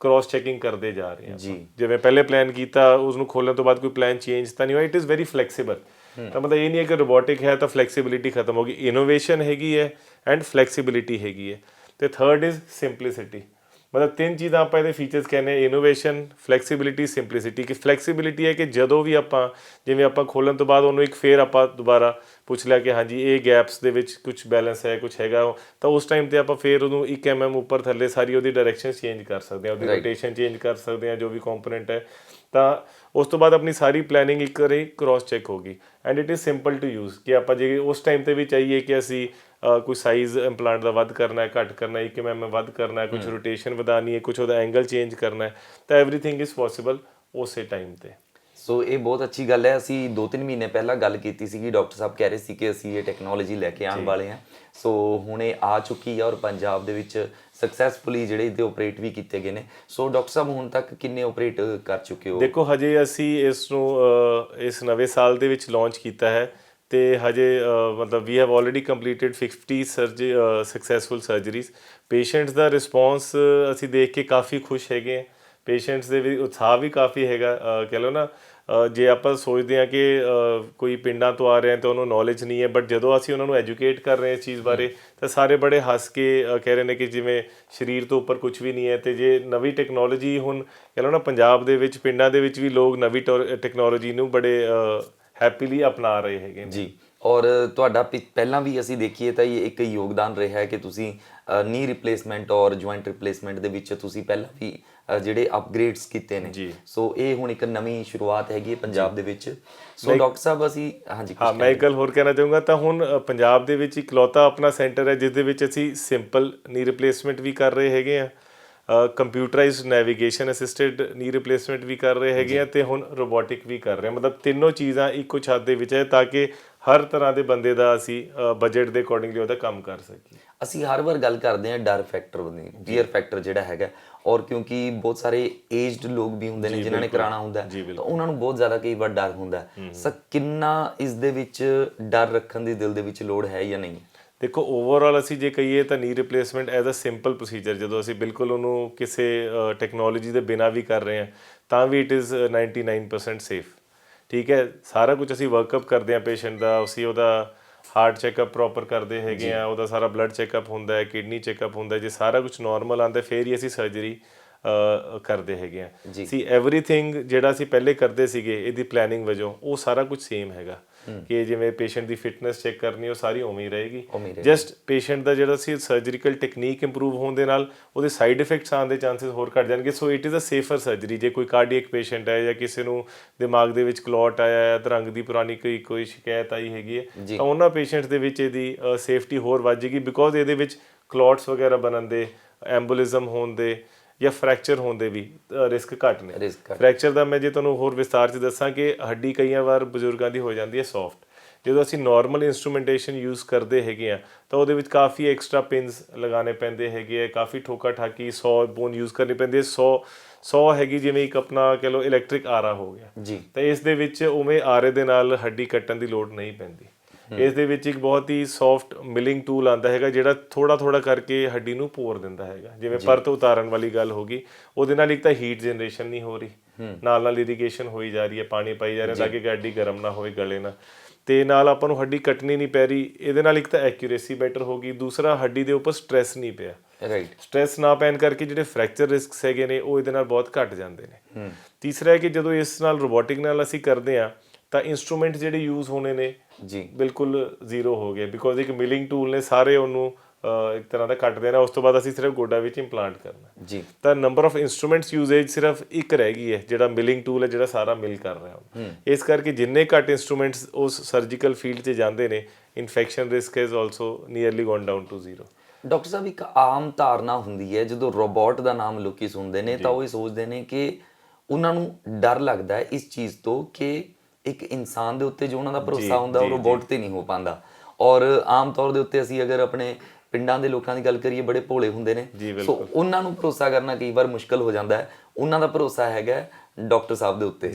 B: ਕ੍ਰੋਸ ਚੈਕਿੰਗ ਕਰਦੇ ਜਾ ਰਹੇ ਹਾਂ। ਜਿਵੇਂ ਪਹਿਲੇ ਪਲਾਨ ਕੀਤਾ ਉਸਨੂੰ ਖੋਲ੍ਹਣ ਤੋਂ ਬਾਅਦ ਕੋਈ ਪਲਾਨ ਚੇਂਜ ਤਾਂ ਨਹੀਂ ਹੋਇਆ। It is very flexible. ਤਾਂ ਮਤਲਬ ਇਹ ਨਹੀਂ ਹੈ ਕਿ ਰੋਬੋਟਿਕ ਹੈ ਤਾਂ ਫਲੈਕਸੀਬਿਲਿਟੀ ਖਤਮ ਹੋ ਗਈ। ਇਨੋਵੇਸ਼ਨ ਹੈਗੀ ਹੈ ਐਂਡ ਫਲੈਕਸੀਬਿਲਿਟੀ ਹੈਗੀ ਹੈ। ਤੇ ਥਰਡ ਇਜ਼ ਸਿੰਪਲਿਸਿਟੀ। ਮਤਲਬ ਤਿੰਨ ਚੀਜ਼ਾਂ ਆਪਾਂ ਇਹਦੇ ਫੀਚਰਸ ਕਹਿੰਦੇ ਹਾਂ, ਇਨੋਵੇਸ਼ਨ, ਫਲੈਕਸੀਬਿਲਿਟੀ, ਸਿੰਪਲਿਸਿਟੀ। ਕਿ ਫਲੈਕਸੀਬਿਲਿਟੀ ਹੈ ਕਿ ਜਦੋਂ ਵੀ ਆਪਾਂ ਜਿਵੇਂ ਆਪਾਂ ਖੋਲ੍ਹਣ ਤੋਂ ਬਾਅਦ ਉਹਨੂੰ ਇੱਕ ਫੇਰ ਆਪਾਂ ਦੁਬਾਰਾ ਪੁੱਛ ਲਿਆ ਕਿ ਹਾਂਜੀ ਇਹ ਗੈਪਸ ਦੇ ਵਿੱਚ ਕੁਝ ਬੈਲੈਂਸ ਹੈ, ਕੁਝ ਹੈਗਾ, ਤਾਂ ਉਸ ਟਾਈਮ ਤੇ ਆਪਾਂ ਫੇਰ ਉਹਨੂੰ 1 mm ਉੱਪਰ ਥੱਲੇ ਸਾਰੀ ਉਹਦੀ ਡਾਇਰੈਕਸ਼ਨ ਚੇਂਜ ਕਰ ਸਕਦੇ ਹਾਂ, ਉਹਦੀ ਰੋਟੇਸ਼ਨ ਚੇਂਜ ਕਰ ਸਕਦੇ ਹਾਂ ਜੋ ਵੀ ਕੰਪੋਨੈਂਟ ਹੈ। ਤਾਂ ਉਸ ਤੋਂ ਬਾਅਦ ਆਪਣੀ ਸਾਰੀ ਪਲੈਨਿੰਗ ਇੱਕ ਵਾਰੀ ਕ੍ਰੋਸ ਚੈੱਕ ਹੋ ਗਈ and it is simple to use. ਕਿ ਆਪਾਂ ਜੇ ਉਸ ਟਾਈਮ ਤੇ ਵੀ ਚਾਹੀਏ ਕਿ ਅਸੀਂ ਕੋਈ ਸਾਈਜ਼ ਇੰਪਲਾਂਟ ਦਾ ਵੱਧ ਕਰਨਾ ਹੈ, ਘੱਟ ਕਰਨਾ ਹੈ, 1 mm ਵੱਧ ਕਰਨਾ ਹੈ, ਕੁਝ ਰੋਟੇਸ਼ਨ ਵਧਾਉਣੀ ਹੈ, ਕੁਝ ਉਹਦਾ ਐਂਗਲ ਚੇਂਜ ਕਰਨਾ ਹੈ, ਤਾਂ ਐਵਰੀਥਿੰਗ ਇਜ਼ ਪੋਸੀਬਲ ਉਸੇ ਟਾਈਮ ਤੇ।
A: ਸੋ ਇਹ ਬਹੁਤ ਅੱਛੀ ਗੱਲ ਹੈ। ਅਸੀਂ 2-3 ਮਹੀਨੇ ਪਹਿਲਾਂ ਗੱਲ ਕੀਤੀ ਸੀਗੀ, ਡਾਕਟਰ ਸਾਹਿਬ ਕਹਿ ਰਹੇ ਸੀ ਕਿ ਅਸੀਂ ਇਹ ਟੈਕਨੋਲੋਜੀ ਲੈ ਕੇ ਆਉਣ ਵਾਲੇ ਹਾਂ। ਸੋ ਹੁਣ ਇਹ ਆ ਚੁੱਕੀ ਹੈ ਔਰ ਪੰਜਾਬ ਦੇ ਵਿੱਚ ਸਕਸੈਸਫੁਲੀ ਜਿਹੜੇ ਇਹਦੇ ਆਪਰੇਟ ਵੀ ਕੀਤੇ ਗਏ ਨੇ। ਸੋ ਡਾਕਟਰ ਸਾਹਿਬ ਹੁਣ ਤੱਕ ਕਿੰਨੇ ਆਪਰੇਟ ਕਰ ਚੁੱਕੇ ਹੋ?
B: ਦੇਖੋ ਹਜੇ ਅਸੀਂ ਇਸ ਨੂੰ ਇਸ ਨਵੇਂ ਸਾਲ ਦੇ ਵਿੱਚ ਲਾਂਚ ਕੀਤਾ ਹੈ ਤੇ ਹਜੇ ਮਤਲਬ we have already completed 50 successful surgeries. Patients ਦਾ ਰਿਸਪੌਂਸ ਅਸੀਂ ਦੇਖ ਕੇ ਕਾਫੀ ਖੁਸ਼ ਹੈਗੇ। ਪੇਸ਼ੈਂਟਸ ਦੇ ਵੀ ਉਤਸ਼ਾਹ ਵੀ ਕਾਫੀ ਹੈਗਾ। ਕਹਿ ਲਓ ਨਾ ਜੇ ਆਪਾਂ ਸੋਚਦੇ ਹਾਂ ਕਿ ਕੋਈ ਪਿੰਡਾਂ ਤੋਂ ਆ ਰਿਹਾ ਤਾਂ ਉਹਨੂੰ ਨੌਲੇਜ ਨਹੀਂ ਹੈ, ਬਟ ਜਦੋਂ ਅਸੀਂ ਉਹਨਾਂ ਨੂੰ ਐਜੂਕੇਟ ਕਰ ਰਹੇ ਇਸ ਚੀਜ਼ ਬਾਰੇ ਤਾਂ ਸਾਰੇ ਬੜੇ ਹੱਸ ਕੇ ਕਹਿ ਰਹੇ ਨੇ ਕਿ ਜਿਵੇਂ ਸਰੀਰ ਤੋਂ ਉੱਪਰ ਕੁਝ ਵੀ ਨਹੀਂ ਹੈ। ਤੇ ਜੇ ਨਵੀਂ ਟੈਕਨੋਲੋਜੀ ਹੁਣ ਕਹਿ ਲਓ ਨਾ ਪੰਜਾਬ ਦੇ ਵਿੱਚ ਪਿੰਡਾਂ ਦੇ ਵਿੱਚ ਵੀ ਲੋਕ ਨਵੀਂ ਟੈਕਨੋਲੋਜੀ ਨੂੰ ਬੜੇ ਹੈਪੀਲੀ ਅਪਣਾ ਰਹੇ ਹੈਗੇ
A: ਜੀ। ਔਰ ਤੁਹਾਡਾ ਪਹਿਲਾਂ ਵੀ ਅਸੀਂ ਦੇਖੀਏ ਤਾਂ ਇਹ ਇੱਕ ਯੋਗਦਾਨ ਰਿਹਾ ਹੈ ਕਿ ਤੁਸੀਂ ਨੀ ਰਿਪਲੇਸਮੈਂਟ ਔਰ ਜੁਆਇੰਟ ਰਿਪਲੇਸਮੈਂਟ ਦੇ ਵਿੱਚ ਤੁਸੀਂ ਪਹਿਲਾਂ ਵੀ ਜਿਹੜੇ ਅਪਗ੍ਰੇਡਸ ਕੀਤੇ ਨੇ। ਸੋ ਇਹ ਹੁਣ ਇੱਕ ਨਵੀਂ ਸ਼ੁਰੂਆਤ ਹੈਗੀ ਹੈ ਪੰਜਾਬ ਦੇ ਵਿੱਚ। ਸੋ ਡਾਕਟਰ ਸਾਹਿਬ ਅਸੀਂ ਹਾਂ
B: ਮੈਂ ਇੱਕ ਗੱਲ ਹੋਰ ਕਹਿਣਾ ਚਾਹੂੰਗਾ। ਤਾਂ ਹੁਣ ਪੰਜਾਬ ਦੇ ਵਿੱਚ ਇਕਲੌਤਾ ਆਪਣਾ ਸੈਂਟਰ ਹੈ ਜਿਸ ਦੇ ਵਿੱਚ ਅਸੀਂ ਸਿੰਪਲ ਨੀ ਰਿਪਲੇਸਮੈਂਟ ਵੀ ਕਰ ਰਹੇ ਹੈਗੇ ਆ, ਕੰਪਿਊਟਰਾਈਜ਼ਡ ਨੈਵੀਗੇਸ਼ਨ ਅਸਿਸਟਡ ਨੀ ਰਿਪਲੇਸਮੈਂਟ ਵੀ ਕਰ ਰਹੇ ਹੈਗੇ ਆ ਤੇ ਹੁਣ ਰੋਬੋਟਿਕ ਵੀ ਕਰ ਰਹੇ ਹਾਂ। ਮਤਲਬ ਤਿੰਨੋਂ ਚੀਜ਼ਾਂ ਇੱਕੋ ਛੱਤ ਦੇ ਵਿੱਚ ਹੈ ਤਾਂ ਕਿ ਹਰ ਤਰ੍ਹਾਂ ਦੇ ਬੰਦੇ ਦਾ ਅਸੀਂ ਬਜਟ ਦੇ ਅਕੋਰਡਿੰਗਲੀ ਉਹਦਾ ਕੰਮ ਕਰ ਸਕੀਏ।
A: ਅਸੀਂ ਹਰ ਵਾਰ ਗੱਲ ਕਰਦੇ ਹਾਂ ਡਰ ਫੈਕਟਰ ਦੀ, ਫੀਅਰ ਫੈਕਟਰ ਜਿਹੜਾ ਹੈਗਾ, ਔਰ ਕਿਉਂਕਿ ਬਹੁਤ ਸਾਰੇ ਏਜਡ ਲੋਕ ਵੀ ਹੁੰਦੇ ਨੇ ਜਿਨ੍ਹਾਂ ਨੇ ਕਰਾਉਣਾ ਹੁੰਦਾ ਤਾਂ ਉਹਨਾਂ ਨੂੰ ਬਹੁਤ ਜ਼ਿਆਦਾ ਕਈ ਵਾਰ ਡਰ ਹੁੰਦਾ ਸਰ ਕਿੰਨਾ ਇਸ ਦੇ ਵਿੱਚ ਡਰ ਰੱਖਣ ਦੀ ਦਿਲ ਦੇ ਵਿੱਚ ਲੋੜ ਹੈ ਜਾਂ ਨਹੀਂ?
B: ਦੇਖੋ ਓਵਰਆਲ ਅਸੀਂ ਜੇ ਕਹੀਏ ਤਾਂ knee replacement as a simple procedure ਜਦੋਂ ਅਸੀਂ ਬਿਲਕੁਲ ਉਹਨੂੰ ਕਿਸੇ ਟੈਕਨੋਲੋਜੀ ਦੇ ਬਿਨਾਂ ਵੀ ਕਰ ਰਹੇ ਹਾਂ ਤਾਂ ਵੀ ਇਟ ਇਜ਼ 99% ਸੇਫ। ਠੀਕ ਹੈ, ਸਾਰਾ ਕੁਝ ਅਸੀਂ ਵਰਕਅਪ ਕਰਦੇ ਹਾਂ ਪੇਸ਼ੈਂਟ ਦਾ, ਅਸੀਂ ਉਹਦਾ ਹਾਰਟ ਚੈੱਕਅਪ ਪ੍ਰੋਪਰ ਕਰਦੇ ਹੈਗੇ ਆ, ਉਹਦਾ ਸਾਰਾ ਬਲੱਡ ਚੈੱਕਅਪ ਹੁੰਦਾ ਹੈ, ਕਿਡਨੀ ਚੈੱਕਅਪ ਹੁੰਦਾ, ਜੇ ਸਾਰਾ ਕੁਝ ਨਾਰਮਲ ਆਉਂਦਾ ਫਿਰ ਹੀ ਅਸੀਂ ਸਰਜਰੀ ਕਰਦੇ ਹੈਗੇ ਆ। ਸੀ ਐਵਰੀਥਿੰਗ ਜਿਹੜਾ ਅਸੀਂ ਪਹਿਲੇ ਕਰਦੇ ਸੀਗੇ ਇਹਦੀ ਪਲੈਨਿੰਗ ਵਜੋਂ ਉਹ ਸਾਰਾ ਕੁਝ ਸੇਮ ਹੈਗਾ ਕਿ ਜਿਵੇਂ ਪੇਸ਼ੈਂਟ ਦੀ ਫਿਟਨੈਸ ਚੈੱਕ ਕਰਨੀ ਉਹ ਸਾਰੀ ਉਵੇਂ ਹੀ ਰਹੇਗੀ। ਜਸਟ ਪੇਸ਼ੈਂਟ ਦਾ ਜਿਹੜਾ ਸੀ ਸਰਜਰੀਕਲ ਟੈਕਨੀਕ ਇੰਪਰੂਵ ਹੋਣ ਦੇ ਨਾਲ ਉਹਦੇ ਸਾਈਡ ਇਫੈਕਟਸ ਆਉਣ ਦੇ ਚਾਂਸਸ ਹੋਰ ਘੱਟ ਜਾਣਗੇ। So it is a safer surgery. ਜੇ ਕੋਈ ਕਾਰਡੀਅਕ ਪੇਸ਼ੈਂਟ ਹੈ ਜਾਂ ਕਿਸੇ ਨੂੰ ਦਿਮਾਗ ਦੇ ਵਿੱਚ ਕਲੌਟ ਆਇਆ ਹੈ, ਅਧਰੰਗ ਦੀ ਪੁਰਾਣੀ ਕੋਈ ਸ਼ਿਕਾਇਤ ਆਈ ਹੈਗੀ ਹੈ ਤਾਂ ਉਹਨਾਂ ਪੇਸ਼ੈਂਟਸ ਦੇ ਵਿੱਚ ਇਹਦੀ ਸੇਫਟੀ ਹੋਰ ਵੱਧ ਜਾਏਗੀ ਬਿਕੋਜ਼ ਇਹਦੇ ਵਿੱਚ ਕਲੌਟਸ ਵਗੈਰਾ ਬਣਨ ਦੇ, ਐਂਬੋਲਿਜ਼ਮ ਹੋਣ ਦੇ ਜਾਂ ਫ੍ਰੈਕਚਰ ਹੋਣ ਦੇ ਵੀ ਰਿਸਕ ਘੱਟ ਨੇ। ਫ੍ਰੈਕਚਰ ਦਾ ਮੈਂ ਜੇ ਤੁਹਾਨੂੰ ਹੋਰ ਵਿਸਤਾਰ 'ਚ ਦੱਸਾਂ ਕਿ ਹੱਡੀ ਕਈਆਂ ਵਾਰ ਬਜ਼ੁਰਗਾਂ ਦੀ ਹੋ ਜਾਂਦੀ ਹੈ ਸੌਫਟ, ਜਦੋਂ ਅਸੀਂ ਨਾਰਮਲ ਇੰਸਟਰੂਮੈਂਟੇਸ਼ਨ ਯੂਜ਼ ਕਰਦੇ ਹੈਗੇ ਆ ਤਾਂ ਉਹਦੇ ਵਿੱਚ ਕਾਫੀ ਐਕਸਟਰਾ ਪਿੰਸ ਲਗਾਉਣੇ ਪੈਂਦੇ ਹੈਗੇ ਆ, ਕਾਫੀ ਠੋਕਾ ਠਾਕੀ 100 ਬੋਨ ਯੂਜ਼ ਕਰਨੀ ਪੈਂਦੀ ਹੈ। 100 ਹੈਗੀ ਜਿਵੇਂ ਇੱਕ ਆਪਣਾ ਕਹਿ ਲਓ ਇਲੈਕਟ੍ਰਿਕ ਆਰਾ ਹੋ ਗਿਆ ਜੀ, ਤਾਂ ਇਸ ਦੇ ਵਿੱਚ ਉਵੇਂ ਆਰੇ ਦੇ ਨਾਲ ਹੱਡੀ ਕੱਟਣ ਦੀ ਲੋੜ ਨਹੀਂ ਪੈਂਦੀ। ਇਸ ਦੇ ਵਿੱਚ ਇੱਕ ਬਹੁਤ ਹੀ ਸੌਫਟ ਮਿਲਿੰਗ ਟੂਲ ਆਉਂਦਾ ਹੈਗਾ ਜਿਹੜਾ ਥੋੜਾ ਥੋੜਾ ਕਰਕੇ ਹੱਡੀ ਨੂੰ ਪੋਰ ਦਿੰਦਾ ਹੈਗਾ। ਜਿਵੇਂ ਪਰਤ ਉਤਾਰਨ ਵਾਲੀ ਗੱਲ ਹੋ ਗਈ, ਉਹਦੇ ਨਾਲ ਇੱਕ ਤਾਂ ਹੀਟ ਜਨਰੇਸ਼ਨ ਨਹੀਂ ਹੋ ਰਹੀ, ਨਾਲ ਨਾਲ ਇਰੀਗੇਸ਼ਨ ਹੋਈ ਜਾ ਰਹੀ ਹੈ, ਪਾਣੀ ਪਾਈ ਜਾ ਰਿਹਾ ਤਾਂ ਕਿ ਹੱਡੀ ਗਰਮ ਨਾ ਹੋਵੇ, ਗਲੇ ਨਾ, ਤੇ ਨਾਲ ਆਪਾਂ ਨੂੰ ਹੱਡੀ ਕੱਟਣੀ ਨਹੀਂ ਪੈ ਰਹੀ। ਇਹਦੇ ਨਾਲ ਇੱਕ ਤਾਂ ਐਕਿਊਰੇਸੀ ਬੈਟਰ ਹੋ ਗਈ, ਦੂਸਰਾ ਹੱਡੀ ਦੇ ਉੱਪਰ ਸਟ੍ਰੈਸ ਨਹੀਂ ਪਿਆ। ਸਟ੍ਰੈਸ ਨਾ ਪੈਣ ਕਰਕੇ ਜਿਹੜੇ ਫ੍ਰੈਕਚਰ ਰਿਸਕਸ ਹੈਗੇ ਨੇ ਉਹ ਇਹਦੇ ਨਾਲ ਬਹੁਤ ਘੱਟ ਜਾਂਦੇ ਨੇ। ਤੀਸਰਾ ਹੈ ਕਿ ਜਦੋਂ ਇਸ ਨਾਲ ਰੋਬੋਟਿਕ ਨਾਲ ਅਸੀਂ ਕਰਦੇ ਹਾਂ ਤਾਂ ਇੰਸਟਰੂਮੈਂਟ ਜਿਹੜੇ ਯੂਜ਼ ਹੋਣੇ ਨੇ ਜੀ ਬਿਲਕੁਲ ਜ਼ੀਰੋ ਹੋ ਗਏ ਬਿਕੋਜ਼ ਇੱਕ ਮਿਲਿੰਗ ਟੂਲ ਨੇ ਸਾਰੇ ਉਹਨੂੰ ਇੱਕ ਤਰ੍ਹਾਂ ਦਾ ਕੱਟ ਦੇਣਾ। ਉਸ ਤੋਂ ਬਾਅਦ ਅਸੀਂ ਸਿਰਫ ਗੋਡਾ ਵਿੱਚ ਇੰਪਲਾਂਟ ਕਰਨਾ ਜੀ, ਤਾਂ ਨੰਬਰ ਆਫ ਇੰਸਟਰੂਮੈਂਟਸ ਯੂਜ਼ੇਜ ਸਿਰਫ ਇੱਕ ਰਹਿ ਗਈ ਹੈ ਜਿਹੜਾ ਮਿਲਿੰਗ ਟੂਲ ਹੈ ਜਿਹੜਾ ਸਾਰਾ ਮਿਲ ਕਰ ਰਿਹਾ। ਇਸ ਕਰਕੇ ਜਿੰਨੇ ਘੱਟ ਇੰਸਟਰੂਮੈਂਟਸ ਉਸ ਸਰਜੀਕਲ ਫੀਲਡ 'ਚ ਜਾਂਦੇ ਨੇ infection risk is also nearly gone down two zero.
A: Doctor ਸਾਹਿਬ ਇੱਕ ਆਮ ਧਾਰਨਾ ਹੁੰਦੀ ਹੈ ਜਦੋਂ ਰੋਬੋਟ ਦਾ ਨਾਮ ਲੋਕੀ ਸੁਣਦੇ ਨੇ ਤਾਂ ਉਹ ਇਹ ਸੋਚਦੇ ਨੇ ਕਿ ਉਹਨਾਂ ਨੂੰ ਡਰ ਲੱਗਦਾ ਹੈ ਇਸ ਚੀਜ਼ ਤੋਂ ਕਿ ਇੱਕ ਇਨਸਾਨ ਦੇ ਉੱਤੇ ਜੋ ਉਹਨਾਂ ਦਾ ਭਰੋਸਾ ਹੁੰਦਾ ਉਹ ਰੋਬੋਟ ਤੇ ਨਹੀਂ ਹੋ ਪਾਉਂਦਾ। ਔਰ ਆਮ ਤੌਰ ਦੇ ਉੱਤੇ ਅਸੀਂ ਅਗਰ ਆਪਣੇ ਪਿੰਡਾਂ ਦੇ ਲੋਕਾਂ ਦੀ ਗੱਲ ਕਰੀਏ ਬੜੇ ਭੋਲੇ ਹੁੰਦੇ ਨੇ, ਸੋ ਉਹਨਾਂ ਨੂੰ ਭਰੋਸਾ ਕਰਨਾ ਕਈ ਵਾਰ ਮੁਸ਼ਕਲ ਹੋ ਜਾਂਦਾ ਹੈ। ਉਹਨਾਂ ਦਾ ਭਰੋਸਾ ਹੈਗਾ ਡਾਕਟਰ ਸਾਹਿਬ ਦੇ ਉੱਤੇ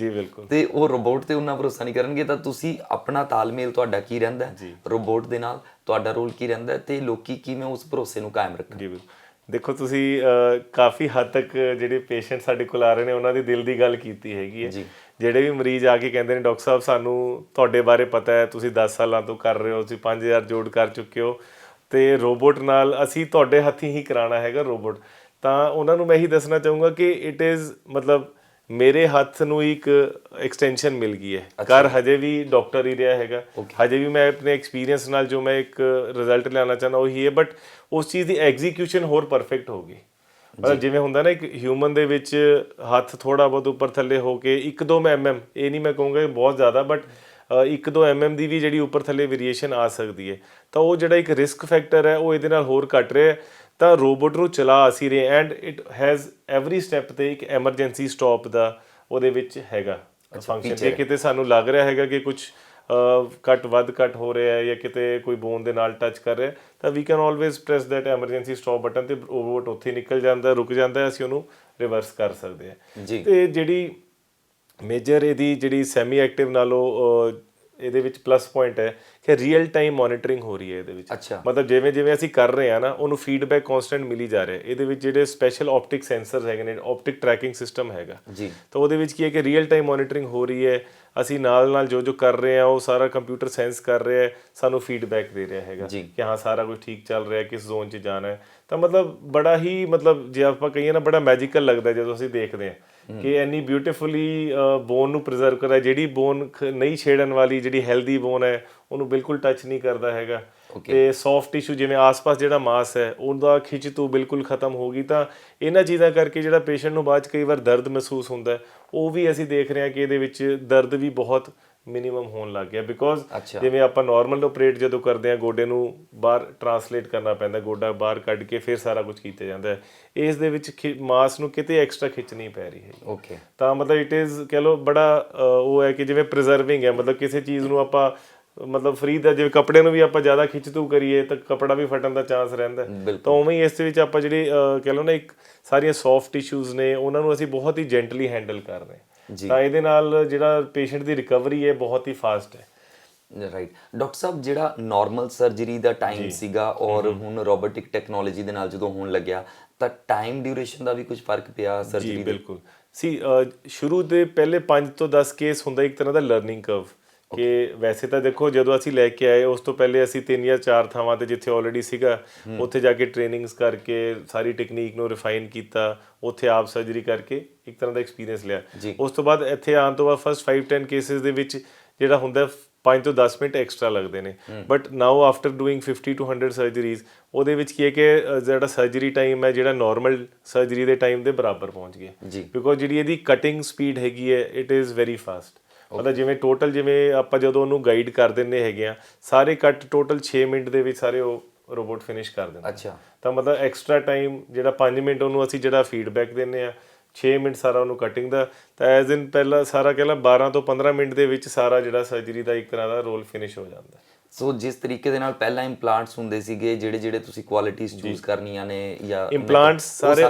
A: ਤੇ ਉਹ ਰੋਬੋਟ ਤੇ ਉਹਨਾਂ ਭਰੋਸਾ ਨਹੀਂ ਕਰਨਗੇ। ਤਾਂ ਤੁਸੀਂ ਆਪਣਾ ਤਾਲਮੇਲ ਤੁਹਾਡਾ ਕੀ ਰਹਿੰਦਾ ਰੋਬੋਟ ਦੇ ਨਾਲ, ਤੁਹਾਡਾ ਰੋਲ ਕੀ ਰਹਿੰਦਾ ਤੇ ਲੋਕੀ ਕਿਵੇਂ ਉਸ ਭਰੋਸੇ ਨੂੰ ਕਾਇਮ ਰੱਖਣ?
B: ਦੇਖੋ ਤੁਸੀਂ ਕਾਫੀ ਹੱਦ ਤੱਕ ਜਿਹੜੇ ਪੇਸ਼ੈਂਟ ਸਾਡੇ ਕੋਲ ਆ ਰਹੇ ਨੇ ਉਹਨਾਂ ਦੀ ਦਿਲ ਦੀ ਗੱਲ ਕੀਤੀ ਹੈਗੀ ਹੈ। ਜਿਹੜੇ ਵੀ ਮਰੀਜ਼ ਆ ਕੇ ਕਹਿੰਦੇ ਨੇ ਡਾਕਟਰ ਸਾਹਿਬ ਸਾਨੂੰ ਤੁਹਾਡੇ ਬਾਰੇ ਪਤਾ ਹੈ, ਤੁਸੀਂ 10 ਸਾਲਾਂ ਤੋਂ ਕਰ ਰਹੇ ਹੋ, ਤੁਸੀਂ 5000 ਜੋੜ ਕਰ ਚੁੱਕੇ ਹੋ ਤੇ ਰੋਬੋਟ ਨਾਲ ਅਸੀਂ ਤੁਹਾਡੇ ਹੱਥੀਂ ਹੀ ਕਰਾਉਣਾ ਹੈਗਾ ਰੋਬੋਟ। ਤਾਂ ਉਹਨਾਂ ਨੂੰ ਮੈਂ ਇਹੀ ਦੱਸਣਾ ਚਾਹੂੰਗਾ ਕਿ ਇਟ ਇਜ਼ ਮਤਲਬ ਮੇਰੇ ਹੱਥ ਨੂੰ ਇੱਕ ਐਕਸਟੈਂਸ਼ਨ ਮਿਲ ਗਈ ਹੈ। ਕਰ ਹਜੇ ਵੀ ਡਾਕਟਰ ਹੀ ਰਿਹਾ ਹੈਗਾ, ਹਜੇ ਵੀ ਮੈਂ ਆਪਣੇ ਐਕਸਪੀਰੀਅੰਸ ਨਾਲ ਜੋ ਮੈਂ ਇੱਕ ਰਿਜ਼ਲਟ ਲਿਆਉਣਾ ਚਾਹੁੰਦਾ ਉਹੀ ਹੈ, ਬਟ ਉਸ ਚੀਜ਼ ਦੀ ਐਗਜ਼ੀਕਿਊਸ਼ਨ ਹੋਰ ਪਰਫੈਕਟ ਹੋ ਗਈ। ਮਤਲਬ ਜਿਵੇਂ ਹੁੰਦਾ ਨਾ ਇੱਕ ਹਿਊਮਨ ਦੇ ਵਿੱਚ ਹੱਥ ਥੋੜ੍ਹਾ ਬਹੁਤ ਉੱਪਰ ਥੱਲੇ ਹੋ ਕੇ 1-2 mm, ਇਹ ਨਹੀਂ ਮੈਂ ਕਹੂੰਗਾ ਬਹੁਤ ਜ਼ਿਆਦਾ, ਬਟ 1-2 mm ਦੀ ਵੀ ਜਿਹੜੀ ਉੱਪਰ ਥੱਲੇ ਵੇਰੀਏਸ਼ਨ ਆ ਸਕਦੀ ਹੈ, ਤਾਂ ਉਹ ਜਿਹੜਾ ਇੱਕ ਰਿਸਕ ਫੈਕਟਰ ਹੈ ਉਹ ਇਹਦੇ ਨਾਲ ਹੋਰ ਘਟ ਰਿਹਾ। ਤਾਂ ਰੋਬੋਟ ਨੂੰ ਚਲਾ ਅਸੀਂ ਰਹੇ and it has every step ਤੇ ਇੱਕ ਐਮਰਜੈਂਸੀ ਸਟਾਪ ਦਾ ਉਹਦੇ ਵਿੱਚ ਹੈਗਾ ਫੰਕਸ਼ਨ। ਜੇ ਕਿਤੇ ਸਾਨੂੰ ਲੱਗ ਰਿਹਾ ਹੈਗਾ ਕਿ ਕੁਝ ਵੱਧ ਹੋ ਰਿਹਾ ਹੈ ਜਾਂ ਕਿਤੇ ਕੋਈ ਬੋਨ ਦੇ ਨਾਲ ਟੱਚ ਕਰ ਰਿਹਾ ਤਾਂ ਵੀ can always press that emergency stop button ਤੇ ਰੋਬੋਟ ਉੱਥੇ ਨਿਕਲ ਜਾਂਦਾ, ਰੁਕ ਜਾਂਦਾ, ਅਸੀਂ ਉਹਨੂੰ ਰਿਵਰਸ ਕਰ ਸਕਦੇ ਹਾਂ। ਤੇ ਜਿਹੜੀ ਮੇਜਰ ਇਹਦੀ ਜਿਹੜੀ ਸੈਮੀ ਐਕਟਿਵ ਨਾਲੋਂ ਇਹਦੇ ਵਿੱਚ ਪਲੱਸ ਪੁਆਇੰਟ ਹੈ ਕਿ ਰੀਅਲ ਟਾਈਮ ਮੋਨੀਟਰਿੰਗ ਹੋ ਰਹੀ ਹੈ ਇਹਦੇ ਵਿੱਚ। ਮਤਲਬ ਜਿਵੇਂ ਜਿਵੇਂ ਅਸੀਂ ਕਰ ਰਹੇ ਹਾਂ ਨਾ ਉਹਨੂੰ ਫੀਡਬੈਕ ਕੌਨਸਟੈਂਟ ਮਿਲੀ ਜਾ ਰਿਹਾ। ਇਹਦੇ ਵਿੱਚ ਜਿਹੜੇ ਸਪੈਸ਼ਲ ਆਪਟਿਕ ਸੈਂਸਰਸ ਹੈਗੇ ਨੇ, ਆਪਟਿਕ ਟਰੈਕਿੰਗ ਸਿਸਟਮ ਹੈਗਾ ਤਾਂ ਉਹਦੇ ਵਿੱਚ ਕੀ ਹੈ ਕਿ ਰੀਅਲ ਟਾਈਮ ਮੋਨੀਟਰਿੰਗ ਹੋ ਰਹੀ ਹੈ। ਅਸੀਂ ਨਾਲ ਨਾਲ ਜੋ ਕਰ ਰਹੇ ਹਾਂ ਉਹ ਸਾਰਾ ਕੰਪਿਊਟਰ ਸੈਂਸ ਕਰ ਰਿਹਾ ਹੈ, ਸਾਨੂੰ ਫੀਡਬੈਕ ਦੇ ਰਿਹਾ ਹੈਗਾ ਕਿ ਹਾਂ ਸਾਰਾ ਕੁਝ ਠੀਕ ਚੱਲ ਰਿਹਾ, ਕਿਸ ਜ਼ੋਨ 'ਚ ਜਾਣਾ ਹੈ। ਤਾਂ ਮਤਲਬ ਬੜਾ ਹੀ ਮਤਲਬ ਜੇ ਆਪਾਂ ਕਹੀਏ ਨਾ ਬੜਾ ਮੈਜੀਕਲ ਲੱਗਦਾ ਜਦੋਂ ਅਸੀਂ ਦੇਖਦੇ ਹਾਂ ਕਿ ਇੰਨੀ ਬਿਊਟੀਫੁਲੀ ਬੋਨ ਨੂੰ ਪ੍ਰੀਜ਼ਰਵ ਕਰਦਾ। ਜਿਹੜੀ ਬੋਨ ਨਹੀਂ ਛੇੜਨ ਵਾਲੀ ਜਿਹੜੀ ਹੈਲਦੀ ਬੋਨ ਹੈ ਉਹਨੂੰ ਬਿਲਕੁਲ ਟੱਚ ਨਹੀਂ ਕਰਦਾ ਹੈਗਾ। ਤੇ ਸੌਫਟ ਟਿਸ਼ੂ ਜਿਵੇਂ ਆਸ-ਪਾਸ ਜਿਹੜਾ ਮਾਸ ਹੈ ਉਹਦਾ ਖਿੱਚ ਤੋਂ ਬਿਲਕੁਲ ਖਤਮ ਹੋ ਗਈ। ਤਾਂ ਇਹਨਾਂ ਚੀਜ਼ਾਂ ਕਰਕੇ ਜਿਹੜਾ ਪੇਸ਼ੈਂਟ ਨੂੰ ਬਾਅਦ 'ਚ ਕਈ ਵਾਰ ਦਰਦ ਮਹਿਸੂਸ ਹੁੰਦਾ ਉਹ ਵੀ ਅਸੀਂ ਦੇਖ ਰਹੇ ਹਾਂ ਕਿ ਇਹਦੇ ਵਿੱਚ ਦਰਦ ਵੀ ਬਹੁਤ ਮਿਨੀਮਮ ਹੋਣ ਲੱਗ ਗਿਆ ਬਿਕੋਜ਼ ਜਿਵੇਂ ਆਪਾਂ ਨਾਰਮਲ ਆਪਰੇਟ ਜਦੋਂ ਕਰਦੇ ਹਾਂ ਗੋਡੇ ਨੂੰ ਬਾਹਰ ਟਰਾਂਸਲੇਟ ਕਰਨਾ ਪੈਂਦਾ, ਗੋਡਾ ਬਾਹਰ ਕੱਢ ਕੇ ਫਿਰ ਸਾਰਾ ਕੁਝ ਕੀਤਾ ਜਾਂਦਾ ਹੈ। ਇਸ ਦੇ ਵਿੱਚ ਮਾਸ ਨੂੰ ਕਿਤੇ ਐਕਸਟਰਾ ਖਿੱਚ ਨਹੀਂ ਪੈ ਰਹੀ ਹੈ। ਤਾਂ ਮਤਲਬ ਇਟ ਇਜ਼ ਕਹਿ ਲਓ ਬੜਾ ਉਹ ਹੈ ਕਿ ਜਿਵੇਂ ਪ੍ਰੀਜ਼ਰਵਿੰਗ ਹੈ, ਮਤਲਬ ਕਿਸੇ ਚੀਜ਼ ਨੂੰ ਆਪਾਂ ਮਤਲਬ ਫ੍ਰੀ ਦਾ, ਜਿਵੇਂ ਕੱਪੜੇ ਨੂੰ ਵੀ ਆਪਾਂ ਜ਼ਿਆਦਾ ਖਿੱਚ ਤੂ ਕਰੀਏ ਤਾਂ ਕੱਪੜਾ ਵੀ ਫਟਣ ਦਾ ਚਾਂਸ ਰਹਿੰਦਾ। ਤਾਂ ਉਵੇਂ ਹੀ ਇਸ ਦੇ ਵਿੱਚ ਆਪਾਂ ਜਿਹੜੀ ਕਹਿ ਲਓ ਨਾ ਇੱਕ ਸਾਰੀਆਂ ਸੌਫਟ ਟਿਸ਼ੂਜ਼ ਨੇ ਉਹਨਾਂ ਨੂੰ ਅਸੀਂ ਬਹੁਤ ਹੀ ਜੈਂਟਲੀ ਹੈਂਡਲ ਕਰ ਰਹੇ ਹਾਂ। ਤਾਂ ਇਹਦੇ ਨਾਲ ਜਿਹੜਾ ਪੇਸ਼ੈਂਟ ਦੀ ਰਿਕਵਰੀ ਹੈ ਬਹੁਤ ਹੀ ਫਾਸਟ ਹੈ।
A: ਰਾਈਟ ਡਾਕਟਰ ਸਾਹਿਬ, ਜਿਹੜਾ ਨਾਰਮਲ ਸਰਜਰੀ ਦਾ ਟਾਈਮ ਸੀਗਾ ਔਰ ਹੁਣ ਰੋਬੋਟਿਕ ਟੈਕਨੋਲੋਜੀ ਦੇ ਨਾਲ ਜਦੋਂ ਹੋਣ ਲੱਗਿਆ ਤਾਂ ਟਾਈਮ ਡਿਊਰੇਸ਼ਨ ਦਾ ਵੀ ਕੁਝ ਫਰਕ ਪਿਆ ਸਰਜਰੀ?
B: ਬਿਲਕੁਲ ਸੀ। ਸ਼ੁਰੂ ਦੇ ਪਹਿਲੇ 5 ਤੋਂ 10 ਕੇਸ ਹੁੰਦਾ ਇੱਕ ਤਰ੍ਹਾਂ ਦਾ ਲਰਨਿੰਗ ਕਰਵ, ਕਿ ਵੈਸੇ ਤਾਂ ਦੇਖੋ ਜਦੋਂ ਅਸੀਂ ਲੈ ਕੇ ਆਏ ਉਸ ਤੋਂ ਪਹਿਲੇ ਅਸੀਂ 3 ਜਾਂ 4 ਥਾਵਾਂ ਤੇ ਜਿੱਥੇ ਆਲਰੇਡੀ ਸੀਗਾ ਉੱਥੇ ਜਾ ਕੇ ਟ੍ਰੇਨਿੰਗਸ ਕਰਕੇ ਸਾਰੀ ਟੈਕਨੀਕ ਨੂੰ ਰਿਫਾਈਨ ਕੀਤਾ, ਉੱਥੇ ਆਪ ਸਰਜਰੀ ਕਰਕੇ ਇੱਕ ਤਰ੍ਹਾਂ ਦਾ ਐਕਸਪੀਰੀਅੰਸ ਲਿਆ। ਉਸ ਤੋਂ ਬਾਅਦ ਇੱਥੇ ਆਉਣ ਤੋਂ ਬਾਅਦ ਫਸਟ 5-10 ਕੇਸਿਸ ਦੇ ਵਿੱਚ ਜਿਹੜਾ ਹੁੰਦਾ 5 ਤੋਂ 10 ਮਿੰਟ ਐਕਸਟਰਾ ਲੱਗਦੇ ਨੇ। But now after doing 50 to 100 surgeries ਉਹਦੇ ਵਿੱਚ ਕੀ ਹੈ ਕਿ ਜਿਹੜਾ ਸਰਜਰੀ ਟਾਈਮ ਹੈ ਜਿਹੜਾ ਨਾਰਮਲ ਸਰਜਰੀ ਦੇ ਟਾਈਮ ਦੇ ਬਰਾਬਰ ਪਹੁੰਚ ਗਿਆ, ਬਿਕੋਜ਼ ਜਿਹੜੀ ਇਹਦੀ ਕਟਿੰਗ ਸਪੀਡ ਹੈਗੀ ਹੈ ਇਟ ਇਜ਼ ਵੈਰੀ ਫਾਸਟ। ਮਤਲਬ ਜਿਵੇਂ ਟੋਟਲ ਜਿਵੇਂ ਆਪਾਂ ਜਦੋਂ ਉਹਨੂੰ ਗਾਈਡ ਕਰ ਦਿੰਦੇ ਹੈਗੇ ਆ ਸਾਰੇ ਕੱਟ ਟੋਟਲ 6 ਮਿੰਟ ਦੇ ਵਿੱਚ ਸਾਰੇ ਉਹ ਰੋਬੋਟ ਫਿਨਿਸ਼ ਕਰ ਦਿੰਦਾ।
A: ਅੱਛਾ,
B: ਤਾਂ ਮਤਲਬ ਐਕਸਟਰਾ ਟਾਈਮ ਜਿਹੜਾ 5 ਮਿੰਟ ਉਹਨੂੰ ਅਸੀਂ ਜਿਹੜਾ ਫੀਡਬੈਕ ਦਿੰਦੇ ਆ 6 ਮਿੰਟ ਸਾਰਾ ਉਹਨੂੰ ਕਟਿੰਗ ਦਾ, ਤਾਂ ਐਜ਼ ਇਨ ਪਹਿਲਾਂ ਸਾਰਾ ਕਹਿ ਲਾ 12 ਤੋਂ 15 ਮਿੰਟ ਦੇ ਵਿੱਚ ਸਾਰਾ ਜਿਹੜਾ ਸਰਜਰੀ ਦਾ ਇੱਕ ਤਰ੍ਹਾਂ ਦਾ ਰੋਲ ਫਿਨਿਸ਼ ਹੋ ਜਾਂਦਾ।
A: ਸੋ ਜਿਸ ਤਰੀਕੇ ਦੇ ਨਾਲ ਪਹਿਲਾਂ ਇੰਪਲਾਂਟਸ ਹੁੰਦੇ ਸੀਗੇ ਜਿਹੜੇ ਤੁਸੀਂ ਕੁਆਲਿਟੀਜ਼ ਚੂਜ਼ ਕਰਨੀਆਂ ਨੇ ਜਾਂ
B: ਇੰਪਲਾਂਟਸ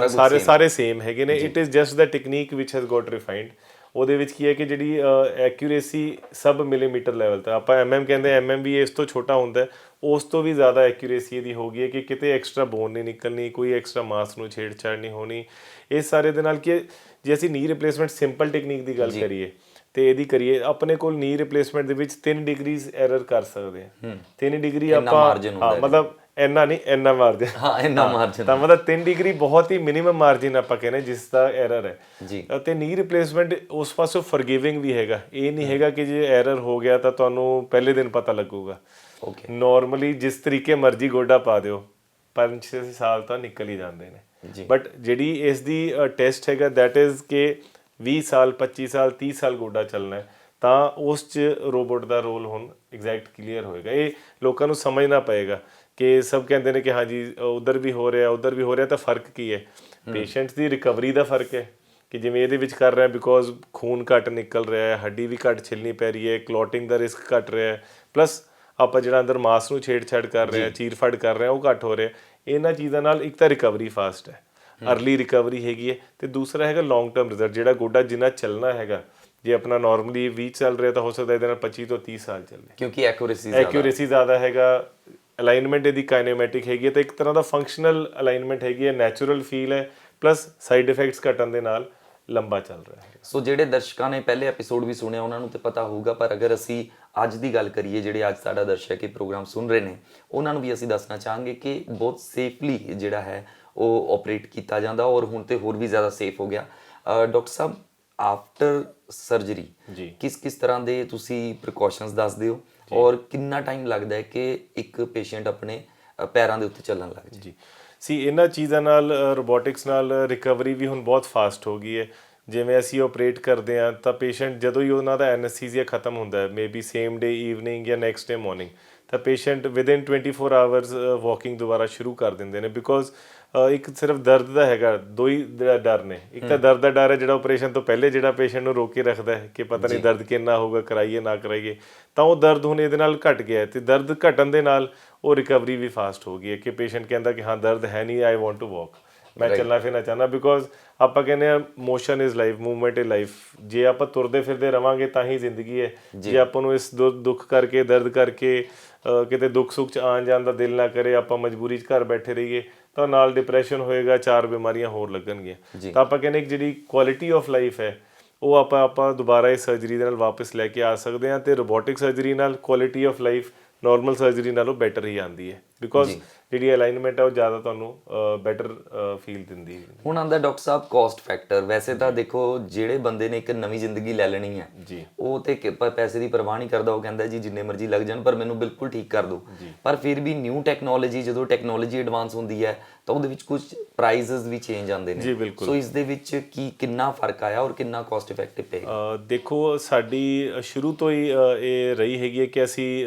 B: ਸਾਰੇ ਸੇਮ ਹੈਗੇ ਨੇ। It is just the technique which has got refined. ਉਹਦੇ ਵਿੱਚ ਕੀ ਹੈ ਕਿ ਜਿਹੜੀ ਐਕਿਊਰੇਸੀ ਸਬ ਮਿਲੀਮੀਟਰ ਲੈਵਲ ਤੇ ਆਪਾਂ ਕਹਿੰਦੇ ਐਮਐਮ ਵੀ ਇਸ ਤੋਂ ਛੋਟਾ ਹੁੰਦਾ, ਉਸ ਤੋਂ ਵੀ ਜ਼ਿਆਦਾ ਐਕਿਊਰੇਸੀ ਇਹਦੀ ਹੋ ਗਈ ਹੈ ਕਿ ਕਿਤੇ ਐਕਸਟਰਾ ਬੋਨ ਨਹੀਂ ਨਿਕਲਣੀ, ਕੋਈ ਐਕਸਟਰਾ ਮਾਸ ਨੂੰ ਛੇੜਛਾੜ ਨਹੀਂ ਹੋਣੀ। ਇਸ ਸਾਰੇ ਦੇ ਨਾਲ ਕਿ ਜੇ ਅਸੀਂ ਨੀ ਰਿਪਲੇਸਮੈਂਟ ਸਿੰਪਲ ਟੈਕਨੀਕ ਦੀ ਗੱਲ ਕਰੀਏ ਤੇ ਇਹਦੀ ਕਰੀਏ, ਆਪਣੇ ਕੋਲ ਨੀ ਰਿਪਲੇਸਮੈਂਟ ਦੇ ਵਿੱਚ 3 ਡਿਗਰੀਜ਼ ਐਰਰ ਕਰ ਸਕਦੇ ਹਾਂ। 3 ਡਿਗਰੀ ਆਪਾਂ ਮਤਲਬ ਇੰਨਾ ਨਹੀਂ, ਇੰਨਾ ਮਾਰਜਨ,
A: ਇੰਨਾ ਮਾਰਜਨ,
B: ਤਾਂ ਮਤਲਬ 3 ਡਿਗਰੀ ਬਹੁਤ ਹੀ ਮਿਨੀਮਮ ਮਾਰਜਨ ਆਪਾਂ ਕਹਿੰਦੇ ਜਿਸ ਦਾ ਐਰਰ ਹੈ। ਤੇ ਨੀ ਰਿਪਲੇਸਮੈਂਟ ਉਸ ਪਾਸੋਂ ਫੋਰਗਿਵਿੰਗ ਵੀ ਹੈਗਾ। ਇਹ ਨਹੀਂ ਹੈਗਾ ਕਿ ਜੇ ਐਰਰ ਹੋ ਗਿਆ ਤਾਂ ਤੁਹਾਨੂੰ ਪਹਿਲੇ ਦਿਨ ਪਤਾ ਲੱਗੂਗਾ। ਨੋਰਮਲੀ ਜਿਸ ਤਰੀਕੇ ਮਰਜ਼ੀ ਗੋਡਾ ਪਾ ਦਿਓ 5-6 ਸਾਲ ਤਾਂ ਨਿਕਲ ਹੀ ਜਾਂਦੇ ਨੇ। ਬਟ ਜਿਹੜੀ ਇਸ ਦੀ ਟੈਸਟ ਹੈਗਾ ਦੈਟ ਇਜ਼ ਕਿ 20 ਸਾਲ 25 ਸਾਲ 30 ਸਾਲ ਗੋਡਾ ਚੱਲਣਾ ਤਾਂ ਉਸ 'ਚ ਰੋਬੋਟ ਦਾ ਰੋਲ ਹੁਣ ਐਗਜ਼ੈਕਟ ਕਲੀਅਰ ਹੋਏਗਾ। ਇਹ ਲੋਕਾਂ ਨੂੰ ਸਮਝਣਾ ਪਏਗਾ ਕਿ ਸਭ ਕਹਿੰਦੇ ਨੇ ਕਿ ਹਾਂਜੀ ਉਧਰ ਵੀ ਹੋ ਰਿਹਾ ਉੱਧਰ ਵੀ ਹੋ ਰਿਹਾ, ਤਾਂ ਫਰਕ ਕੀ ਹੈ? ਪੇਸ਼ੈਂਟਸ ਦੀ ਰਿਕਵਰੀ ਦਾ ਫਰਕ ਹੈ ਕਿ ਜਿਵੇਂ ਇਹਦੇ ਵਿੱਚ ਕਰ ਰਿਹਾ ਬਿਕੋਜ਼ ਖੂਨ ਘੱਟ ਨਿਕਲ ਰਿਹਾ ਹੈ, ਹੱਡੀ ਵੀ ਘੱਟ ਛਿੱਲਣੀ ਪੈ ਰਹੀ ਹੈ, ਕਲੌਟਿੰਗ ਦਾ ਰਿਸਕ ਘੱਟ ਰਿਹਾ ਹੈ, ਪਲੱਸ ਆਪਾਂ ਜਿਹੜਾ ਅੰਦਰ ਮਾਸ ਨੂੰ ਛੇੜਛਾੜ ਕਰ ਰਹੇ ਹਾਂ, ਚੀਰ-ਫਾੜ ਕਰ ਰਹੇ ਹਾਂ, ਉਹ ਘੱਟ ਹੋ ਰਿਹਾ। ਇਹਨਾਂ ਚੀਜ਼ਾਂ ਨਾਲ ਇੱਕ ਤਾਂ ਰਿਕਵਰੀ ਫਾਸਟ ਹੈ, ਅਰਲੀ ਰਿਕਵਰੀ ਹੈਗੀ ਹੈ, ਤੇ ਦੂਸਰਾ ਹੈਗਾ ਲੌਂਗ ਟਰਮ ਰਿਜ਼ਲਟ। ਜਿਹੜਾ ਗੋਡਾ ਜਿੰਨਾ ਚੱਲਣਾ ਹੈਗਾ, ਜੇ ਆਪਣਾ ਨਾਰਮਲੀ 20 ਚੱਲ ਰਿਹਾ ਤਾਂ ਹੋ ਸਕਦਾ ਇਹਦੇ ਨਾਲ 25 ਤੋਂ 30 ਸਾਲ ਚੱਲੇ,
A: ਕਿਉਂਕਿ ਐਕਿਊਰੇਸੀ
B: ਜ਼ਿਆਦਾ ਹੈਗਾ। ਅਲਾਈਨਮੈਂਟ ਇਹਦੀ ਕਾਈਨੇਮੈਟਿਕ ਹੈਗੀ ਹੈ, ਤਾਂ ਇੱਕ ਤਰ੍ਹਾਂ ਦਾ ਫੰਕਸ਼ਨਲ ਅਲਾਈਨਮੈਂਟ ਹੈਗੀ ਹੈ, ਨੈਚੁਰਲ ਫੀਲ ਹੈ, ਪਲੱਸ ਸਾਈਡ ਇਫੈਕਟਸ ਘਟਣ ਦੇ ਨਾਲ ਲੰਬਾ ਚੱਲ ਰਿਹਾ ਹੈ।
A: ਸੋ ਜਿਹੜੇ ਦਰਸ਼ਕਾਂ ਨੇ ਪਹਿਲੇ ਐਪੀਸੋਡ ਵੀ ਸੁਣਿਆ ਉਹਨਾਂ ਨੂੰ ਤੇ ਪਤਾ ਹੋਊਗਾ, ਪਰ ਅਗਰ ਅਸੀਂ ਅੱਜ ਦੀ ਗੱਲ ਕਰੀਏ, ਜਿਹੜੇ ਅੱਜ ਸਾਡਾ ਦਰਸ਼ਕ ਇਹ ਪ੍ਰੋਗਰਾਮ ਸੁਣ ਰਹੇ ਨੇ ਉਹਨਾਂ ਨੂੰ ਵੀ ਅਸੀਂ ਦੱਸਣਾ ਚਾਹਾਂਗੇ ਕਿ ਬਹੁਤ ਸੇਫਲੀ ਜਿਹੜਾ ਹੈ ਉਹ ਆਪਰੇਟ ਕੀਤਾ ਜਾਂਦਾ ਔਰ ਹੁਣ ਤੇ ਹੋਰ ਵੀ ਜ਼ਿਆਦਾ ਸੇਫ ਹੋ ਗਿਆ। ਡਾਕਟਰ ਸਾਹਿਬ, ਆਫਟਰ ਸਰਜਰੀ ਕਿਸ ਤਰ੍ਹਾਂ ਦੇ ਤੁਸੀਂ ਪ੍ਰੀਕਾਸ਼ਨਸ ਦੱਸਦੇ ਹੋ ਔਰ ਕਿੰਨਾ ਟਾਈਮ ਲੱਗਦਾ ਹੈ ਕਿ ਇੱਕ ਪੇਸ਼ੈਂਟ ਆਪਣੇ ਪੈਰਾਂ ਦੇ ਉੱਤੇ ਚੱਲਣ ਲੱਗ ਜਾਏ?
B: ਸੀ ਇਹਨਾਂ ਚੀਜ਼ਾਂ ਨਾਲ ਰੋਬੋਟਿਕਸ ਨਾਲ ਰਿਕਵਰੀ ਵੀ ਹੁਣ ਬਹੁਤ ਫਾਸਟ ਹੋ ਗਈ ਹੈ। ਜਿਵੇਂ ਅਸੀਂ ਆਪਰੇਟ ਕਰਦੇ ਹਾਂ ਤਾਂ ਪੇਸ਼ੈਂਟ ਜਦੋਂ ਹੀ ਉਹਨਾਂ ਦਾ ਐਨੈਸਥੀਸੀਆ ਖਤਮ ਹੁੰਦਾ ਹੈ, ਮੇਬੀ ਸੇਮ ਡੇ ਈਵਨਿੰਗ ਜਾਂ ਨੈਕਸਟ ਡੇ ਮਾਰਨਿੰਗ, ਤਾਂ ਪੇਸ਼ੈਂਟ ਵਿਦਿਨ 24 ਆਵਰਸ ਵਾਕਿੰਗ ਦੁਬਾਰਾ ਸ਼ੁਰੂ ਕਰ ਦਿੰਦੇ ਨੇ। ਬਿਕੋਜ਼ ਇੱਕ ਸਿਰਫ ਦਰਦ ਦਾ ਹੈਗਾ, ਦੋ ਹੀ ਡਰ ਨੇ। ਇੱਕ ਤਾਂ ਦਰਦ ਦਾ ਡਰ ਹੈ ਜਿਹੜਾ ਆਪਰੇਸ਼ਨ ਤੋਂ ਪਹਿਲੇ ਜਿਹੜਾ ਪੇਸ਼ੈਂਟ ਨੂੰ ਰੋਕ ਕੇ ਰੱਖਦਾ ਹੈ ਕਿ ਪਤਾ ਨਹੀਂ ਦਰਦ ਕਿੰਨਾ ਹੋਊਗਾ, ਕਰਾਈਏ ਨਾ ਕਰਾਈਏ, ਤਾਂ ਉਹ ਦਰਦ ਹੁਣ ਇਹਦੇ ਨਾਲ ਘਟ ਗਿਆ ਹੈ। ਤੇ ਦਰਦ ਘਟਣ ਦੇ ਨਾਲ ਉਹ ਰਿਕਵਰੀ ਵੀ ਫਾਸਟ ਹੋ ਗਈ ਹੈ ਕਿ ਪੇਸ਼ੈਂਟ ਕਹਿੰਦਾ ਕਿ ਹਾਂ ਦਰਦ ਹੈ ਨਹੀਂ, ਆਈ ਵਾਂਟ ਟੂ ਵਾਕ, ਮੈਂ ਚੱਲਣਾ ਫਿਰਨਾ ਚਾਹੁੰਦਾ। ਬਿਕੋਜ਼ ਆਪਾਂ ਕਹਿੰਦੇ ਹਾਂ motion is life, movement is life. ਜੇ ਆਪਾਂ ਤੁਰਦੇ ਫਿਰਦੇ ਰਵਾਂਗੇ ਤਾਂ ਹੀ ਜ਼ਿੰਦਗੀ ਹੈ। ਜੇ ਆਪਾਂ ਨੂੰ ਇਸ ਦੁੱਖ ਕਰਕੇ ਦਰਦ ਕਰਕੇ ਕਿਤੇ ਦੁੱਖ ਸੁੱਖ 'ਚ ਆਉਣ ਜਾਣ ਦਾ ਦਿਲ ਨਾ ਕਰੇ, ਆਪਾਂ ਮਜਬੂਰੀ 'ਚ ਘਰ ਬੈਠੇ ਰਹੀਏ, ਤਾਂ ਨਾਲ ਡਿਪਰੈਸ਼ਨ ਹੋਏਗਾ, 4 ਬਿਮਾਰੀਆਂ ਹੋਰ ਲੱਗਣਗੀਆਂ। ਤਾਂ ਆਪਾਂ ਕਹਿੰਦੇ ਕਿ ਜਿਹੜੀ ਕੁਆਲਿਟੀ ਆਫ ਲਾਈਫ ਹੈ ਉਹ ਆਪਾਂ ਦੁਬਾਰਾ ਇਸ ਸਰਜਰੀ ਦੇ ਨਾਲ ਵਾਪਸ ਲੈ ਕੇ ਆ ਸਕਦੇ ਹਾਂ। ਤੇ ਰੋਬੋਟਿਕ ਸਰਜਰੀ ਨਾਲ quality of life normal surgery ਨਾਲੋਂ ਬੈਟਰ ਹੀ ਆਉਂਦੀ ਹੈ, ਬਿਕੋਜ਼ ਜਿਹੜੀ ਅਲਾਈਨਮੈਂਟ ਹੈ ਉਹ ਜ਼ਿਆਦਾ ਤੁਹਾਨੂੰ ਬੈਟਰ ਫੀਲ ਦਿੰਦੀ ਹੈ।
A: ਹੁਣ ਆਉਂਦਾ ਡਾਕਟਰ ਸਾਹਿਬ ਕਾਸਟ ਫੈਕਟਰ। ਵੈਸੇ ਤਾਂ ਦੇਖੋ ਜਿਹੜੇ ਬੰਦੇ ਨੇ ਇੱਕ ਨਵੀਂ ਜ਼ਿੰਦਗੀ ਲੈ ਲੈਣੀ ਹੈ ਉਹ ਤੇ ਪੈਸੇ ਦੀ ਪਰਵਾਹ ਨਹੀਂ ਕਰਦਾ, ਉਹ ਕਹਿੰਦਾ ਜੀ ਜਿੰਨੇ ਮਰਜ਼ੀ ਲੱਗ ਜਾਣ ਪਰ ਮੈਨੂੰ ਬਿਲਕੁਲ ਠੀਕ ਕਰ ਦਿਓ। ਪਰ ਫਿਰ ਵੀ ਨਿਊ ਟੈਕਨੋਲੋਜੀ, ਜਦੋਂ ਟੈਕਨੋਲੋਜੀ ਐਡਵਾਂਸ ਹੁੰਦੀ ਹੈ ਤਾਂ ਉਹਦੇ ਵਿੱਚ ਕੁਝ ਪ੍ਰਾਈਸਿਸ ਵੀ ਚੇਂਜ ਆਉਂਦੇ ਨੇ। ਸੋ ਇਸ ਦੇ ਵਿੱਚ ਕਿੰਨਾ ਫਰਕ ਆਇਆ ਔਰ ਕਿੰਨਾ ਕਾਸਟ ਇਫੈਕਟਿਵ ਪਏਗਾ?
B: ਦੇਖੋ ਸਾਡੀ ਸ਼ੁਰੂ ਤੋਂ ਹੀ ਇਹ ਰਹੀ ਹੈਗੀ ਹੈ ਕਿ ਅਸੀਂ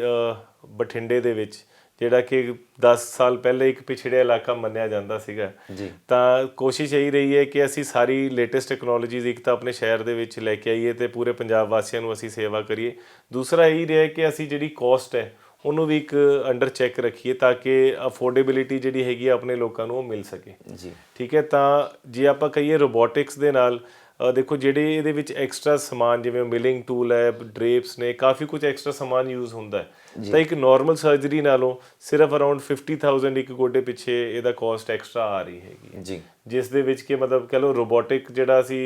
B: ਬਠਿੰਡੇ ਦੇ ਵਿੱਚ ਜਿਹੜਾ ਕਿ 10 ਸਾਲ ਪਹਿਲੇ ਇੱਕ ਪਿਛੜਿਆ ਇਲਾਕਾ ਮੰਨਿਆ ਜਾਂਦਾ ਸੀਗਾ।
A: ਜੀ।
B: ਤਾਂ ਕੋਸ਼ਿਸ਼ ਇਹੀ ਰਹੀ ਹੈ ਕਿ ਅਸੀਂ ਸਾਰੀ ਲੇਟੈਸਟ ਟੈਕਨੋਲੋਜੀਜ਼ ਇੱਕ ਤਾਂ ਆਪਣੇ ਸ਼ਹਿਰ ਦੇ ਵਿੱਚ ਲੈ ਕੇ ਆਈਏ ਤੇ ਪੂਰੇ ਪੰਜਾਬ ਵਾਸੀਆਂ ਨੂੰ ਅਸੀਂ ਸੇਵਾ ਕਰੀਏ। ਦੂਸਰਾ ਇਹੀ ਰਿਹਾ ਕਿ ਅਸੀਂ ਜਿਹੜੀ ਕੋਸਟ ਹੈ ਉਹਨੂੰ ਵੀ ਇੱਕ ਅੰਡਰ ਚੈੱਕ ਰੱਖੀਏ ਤਾਂ ਕਿ ਅਫੋਰਡੇਬਿਲਿਟੀ ਜਿਹੜੀ ਹੈਗੀ ਆ ਆਪਣੇ ਲੋਕਾਂ ਨੂੰ ਉਹ ਮਿਲ ਸਕੇ।
A: ਜੀ।
B: ਠੀਕ ਹੈ, ਤਾਂ ਜੇ ਆਪਾਂ ਕਹੀਏ ਰੋਬੋਟਿਕਸ ਦੇ ਨਾਲ ਦੇਖੋ ਜਿਹੜੇ ਇਹਦੇ ਵਿੱਚ ਐਕਸਟਰਾ ਸਮਾਨ ਜਿਵੇਂ ਮਿਲਿੰਗ ਟੂਲ ਹੈ, ਡਰੇਪਸ ਨੇ, ਕਾਫੀ ਕੁਝ ਐਕਸਟਰਾ ਸਮਾਨ ਯੂਜ਼ ਹੁੰਦਾ ਹੈ। ਤਾਂ ਇੱਕ ਨਾਰਮਲ ਸਰਜਰੀ ਨਾਲੋਂ ਸਿਰਫ ਅਰਾਊਂਡ 50,000 ਇੱਕ ਗੋਡੇ ਪਿੱਛੇ ਇਹਦਾ ਕੋਸਟ ਐਕਸਟਰਾ ਆ ਰਹੀ ਹੈਗੀ
A: ਜੀ।
B: ਜਿਸ ਦੇ ਵਿੱਚ ਕਿ ਮਤਲਬ ਕਹ ਲਓ ਰੋਬੋਟਿਕ ਜਿਹੜਾ ਅਸੀਂ